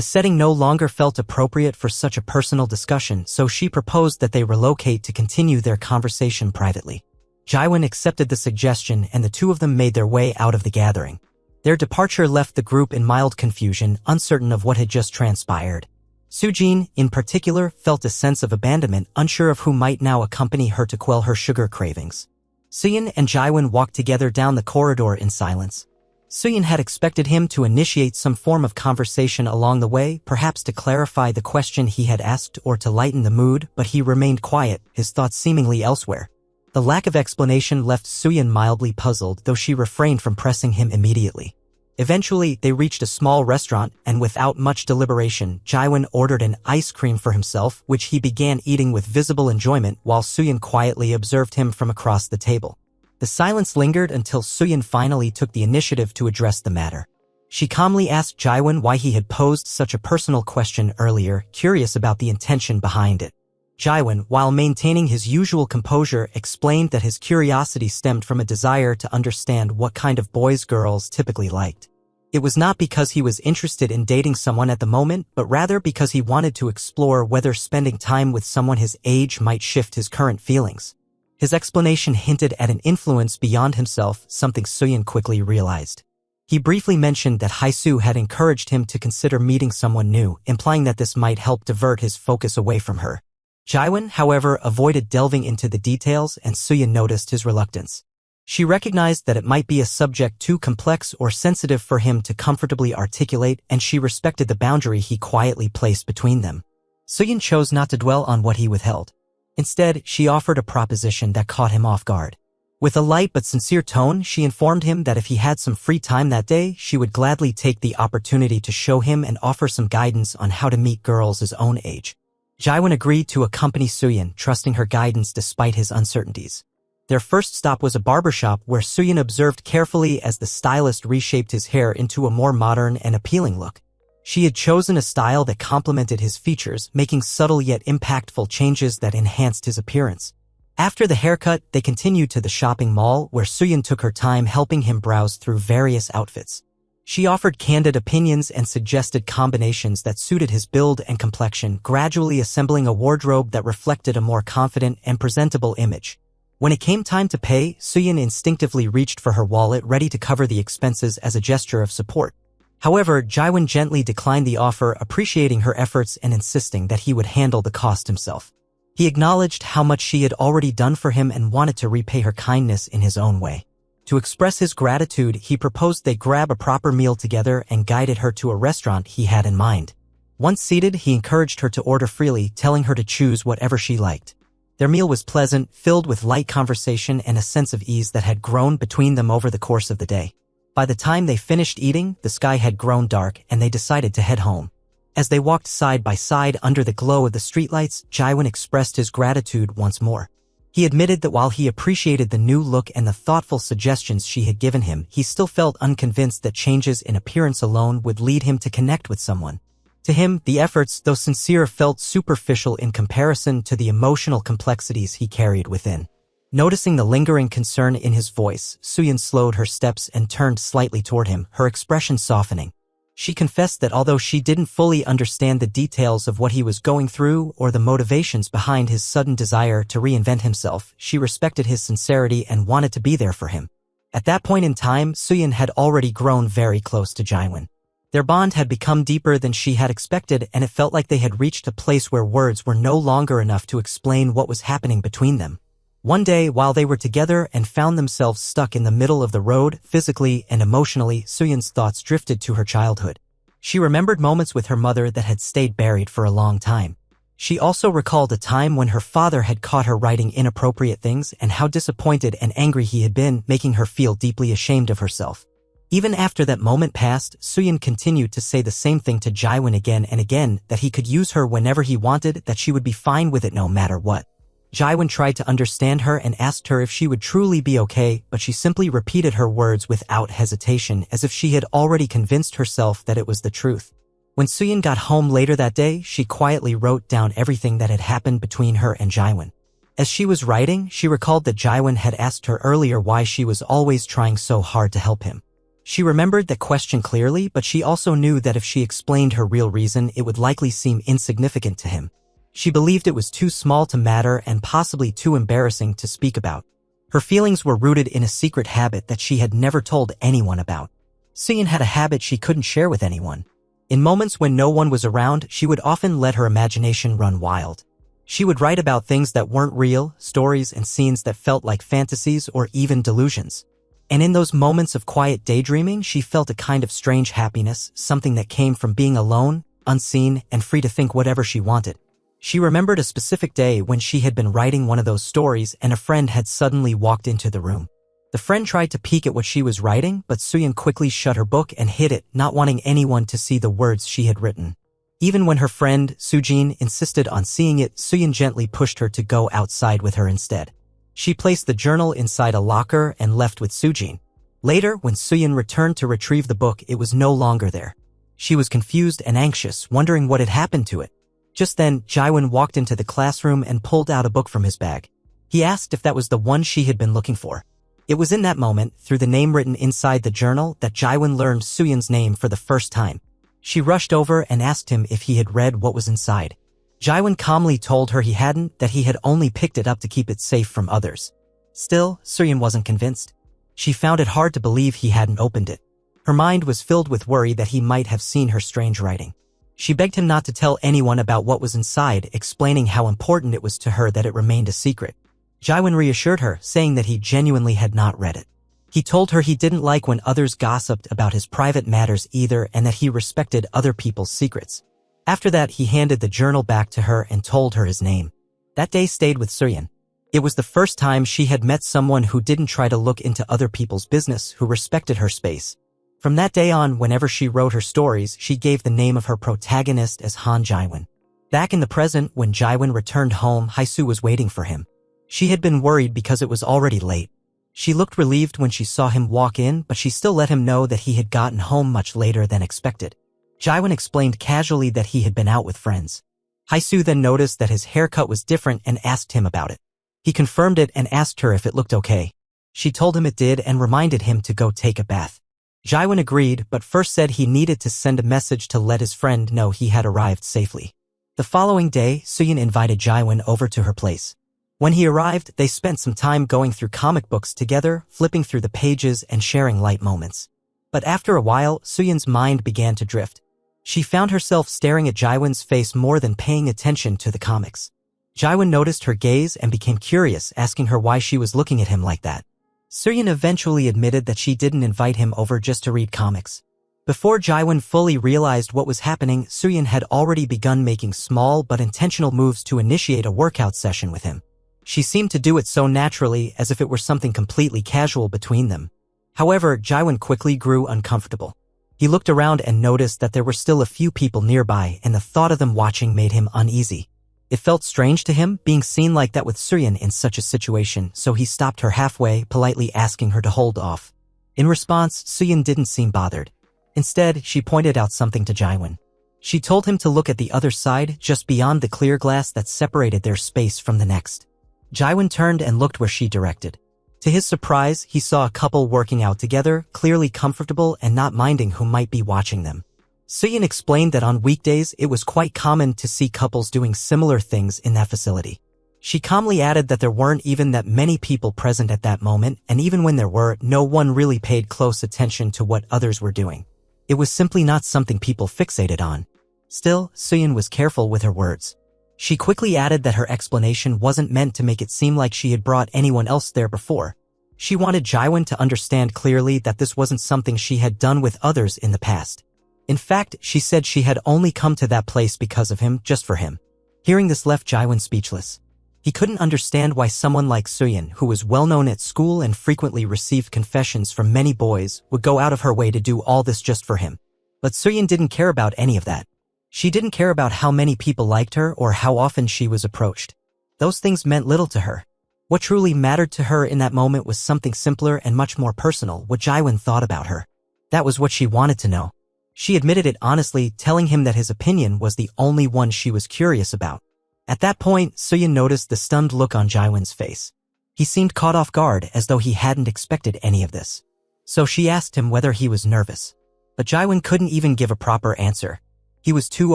A: setting no longer felt appropriate for such a personal discussion, so she proposed that they relocate to continue their conversation privately. Jaewon accepted the suggestion and the two of them made their way out of the gathering. Their departure left the group in mild confusion, uncertain of what had just transpired. Sujin, in particular, felt a sense of abandonment, unsure of who might now accompany her to quell her sugar cravings. Suyeon and Jaewon walked together down the corridor in silence. Suyeon had expected him to initiate some form of conversation along the way, perhaps to clarify the question he had asked or to lighten the mood, but he remained quiet, his thoughts seemingly elsewhere. The lack of explanation left Suyeon mildly puzzled, though she refrained from pressing him immediately. Eventually, they reached a small restaurant, and without much deliberation, Jaewon ordered an ice cream for himself, which he began eating with visible enjoyment while Suyeon quietly observed him from across the table. The silence lingered until Suyeon finally took the initiative to address the matter. She calmly asked Jaewon why he had posed such a personal question earlier, curious about the intention behind it. Jaewon, while maintaining his usual composure, explained that his curiosity stemmed from a desire to understand what kind of boys girls typically liked. It was not because he was interested in dating someone at the moment, but rather because he wanted to explore whether spending time with someone his age might shift his current feelings. His explanation hinted at an influence beyond himself, something Suyeon quickly realized. He briefly mentioned that Haesu had encouraged him to consider meeting someone new, implying that this might help divert his focus away from her. Jaewon, however, avoided delving into the details, and Suyeon noticed his reluctance. She recognized that it might be a subject too complex or sensitive for him to comfortably articulate, and she respected the boundary he quietly placed between them. Suyeon chose not to dwell on what he withheld. Instead, she offered a proposition that caught him off guard. With a light but sincere tone, she informed him that if he had some free time that day, she would gladly take the opportunity to show him and offer some guidance on how to meet girls his own age. Jaewon agreed to accompany Suyeon, trusting her guidance despite his uncertainties. Their first stop was a barbershop where Suyeon observed carefully as the stylist reshaped his hair into a more modern and appealing look. She had chosen a style that complemented his features, making subtle yet impactful changes that enhanced his appearance. After the haircut, they continued to the shopping mall where Suyeon took her time helping him browse through various outfits. She offered candid opinions and suggested combinations that suited his build and complexion, gradually assembling a wardrobe that reflected a more confident and presentable image. When it came time to pay, Suyeon instinctively reached for her wallet, ready to cover the expenses as a gesture of support. However, Jaewon gently declined the offer, appreciating her efforts and insisting that he would handle the cost himself. He acknowledged how much she had already done for him and wanted to repay her kindness in his own way. To express his gratitude, he proposed they grab a proper meal together and guided her to a restaurant he had in mind. Once seated, he encouraged her to order freely, telling her to choose whatever she liked. Their meal was pleasant, filled with light conversation and a sense of ease that had grown between them over the course of the day. By the time they finished eating, the sky had grown dark and they decided to head home. As they walked side by side under the glow of the streetlights, Jaewon expressed his gratitude once more. He admitted that while he appreciated the new look and the thoughtful suggestions she had given him, he still felt unconvinced that changes in appearance alone would lead him to connect with someone. To him, the efforts, though sincere, felt superficial in comparison to the emotional complexities he carried within. Noticing the lingering concern in his voice, Suyeon slowed her steps and turned slightly toward him, her expression softening. She confessed that although she didn't fully understand the details of what he was going through or the motivations behind his sudden desire to reinvent himself, she respected his sincerity and wanted to be there for him. At that point in time, Suyeon had already grown very close to Jaewon. Their bond had become deeper than she had expected, and it felt like they had reached a place where words were no longer enough to explain what was happening between them. One day, while they were together and found themselves stuck in the middle of the road, physically and emotionally, Suyeon's thoughts drifted to her childhood. She remembered moments with her mother that had stayed buried for a long time. She also recalled a time when her father had caught her writing inappropriate things and how disappointed and angry he had been, making her feel deeply ashamed of herself. Even after that moment passed, Suyin continued to say the same thing to Jaewon again and again, that he could use her whenever he wanted, that she would be fine with it no matter what. Jaewon tried to understand her and asked her if she would truly be okay, but she simply repeated her words without hesitation, as if she had already convinced herself that it was the truth. When Suyin got home later that day, she quietly wrote down everything that had happened between her and Jaewon. As she was writing, she recalled that Jaewon had asked her earlier why she was always trying so hard to help him. She remembered that question clearly, but she also knew that if she explained her real reason, it would likely seem insignificant to him. She believed it was too small to matter and possibly too embarrassing to speak about. Her feelings were rooted in a secret habit that she had never told anyone about. Suyin had a habit she couldn't share with anyone. In moments when no one was around, she would often let her imagination run wild. She would write about things that weren't real, stories and scenes that felt like fantasies or even delusions. And in those moments of quiet daydreaming, she felt a kind of strange happiness, something that came from being alone, unseen, and free to think whatever she wanted. She remembered a specific day when she had been writing one of those stories and a friend had suddenly walked into the room. The friend tried to peek at what she was writing, but Suyin quickly shut her book and hid it, not wanting anyone to see the words she had written. Even when her friend, Sujin, insisted on seeing it, Suyin gently pushed her to go outside with her instead. She placed the journal inside a locker and left with Sujin. Later, when Suyin returned to retrieve the book, it was no longer there. She was confused and anxious, wondering what had happened to it. Just then, Jaewon walked into the classroom and pulled out a book from his bag. He asked if that was the one she had been looking for. It was in that moment, through the name written inside the journal, that Jaewon learned Suyin's name for the first time. She rushed over and asked him if he had read what was inside. Jaewon calmly told her he hadn't, that he had only picked it up to keep it safe from others. Still, Suyin wasn't convinced. She found it hard to believe he hadn't opened it. Her mind was filled with worry that he might have seen her strange writing. She begged him not to tell anyone about what was inside, explaining how important it was to her that it remained a secret. Jaewon reassured her, saying that he genuinely had not read it. He told her he didn't like when others gossiped about his private matters either, and that he respected other people's secrets. After that, he handed the journal back to her and told her his name. That day stayed with Suyin. It was the first time she had met someone who didn't try to look into other people's business, who respected her space. From that day on, whenever she wrote her stories, she gave the name of her protagonist as Han Jaewon. Back in the present, when Jaewon returned home, Haisu was waiting for him. She had been worried because it was already late. She looked relieved when she saw him walk in, but she still let him know that he had gotten home much later than expected. Jaewon explained casually that he had been out with friends. Haisu then noticed that his haircut was different and asked him about it. He confirmed it and asked her if it looked okay. She told him it did and reminded him to go take a bath. Jaewon agreed, but first said he needed to send a message to let his friend know he had arrived safely. The following day, Suyin invited Jaewon over to her place. When he arrived, they spent some time going through comic books together, flipping through the pages and sharing light moments. But after a while, Suyin's mind began to drift. She found herself staring at Jaewon's face more than paying attention to the comics. Jaewon noticed her gaze and became curious, asking her why she was looking at him like that. Suyin eventually admitted that she didn't invite him over just to read comics. Before Jaewon fully realized what was happening, Suyin had already begun making small but intentional moves to initiate a workout session with him. She seemed to do it so naturally, as if it were something completely casual between them. However, Jaewon quickly grew uncomfortable. He looked around and noticed that there were still a few people nearby, and the thought of them watching made him uneasy. It felt strange to him, being seen like that with Suyin in such a situation, so he stopped her halfway, politely asking her to hold off. In response, Suyin didn't seem bothered. Instead, she pointed out something to Jaewon. She told him to look at the other side, just beyond the clear glass that separated their space from the next. Jaewon turned and looked where she directed. To his surprise, he saw a couple working out together, clearly comfortable and not minding who might be watching them. Suyin explained that on weekdays it was quite common to see couples doing similar things in that facility. She calmly added that there weren't even that many people present at that moment, and even when there were, no one really paid close attention to what others were doing. It was simply not something people fixated on. Still, Suyin was careful with her words. She quickly added that her explanation wasn't meant to make it seem like she had brought anyone else there before. She wanted Jaewon to understand clearly that this wasn't something she had done with others in the past. In fact, she said she had only come to that place because of him, just for him. Hearing this left Jaiwan speechless. He couldn't understand why someone like Suyin, who was well known at school and frequently received confessions from many boys, would go out of her way to do all this just for him. But Suyin didn't care about any of that. She didn't care about how many people liked her or how often she was approached. Those things meant little to her. What truly mattered to her in that moment was something simpler and much more personal, what Jaiwan thought about her. That was what she wanted to know. She admitted it honestly, telling him that his opinion was the only one she was curious about. At that point, Suyin noticed the stunned look on Jaiwan's face. He seemed caught off guard, as though he hadn't expected any of this. So she asked him whether he was nervous. But Jaiwan couldn't even give a proper answer. He was too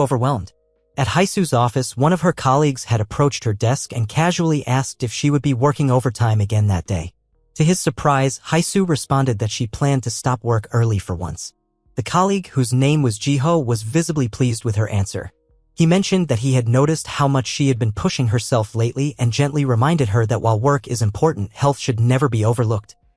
A: overwhelmed. At Haisu's office, one of her colleagues had approached her desk and casually asked if she would be working overtime again that day. To his surprise, Haisu responded that she planned to stop work early for once. The colleague, whose name was Jiho, was visibly pleased with her answer. He mentioned that he had noticed how much she had been pushing herself lately and gently reminded her that while work is important, health should never be overlooked.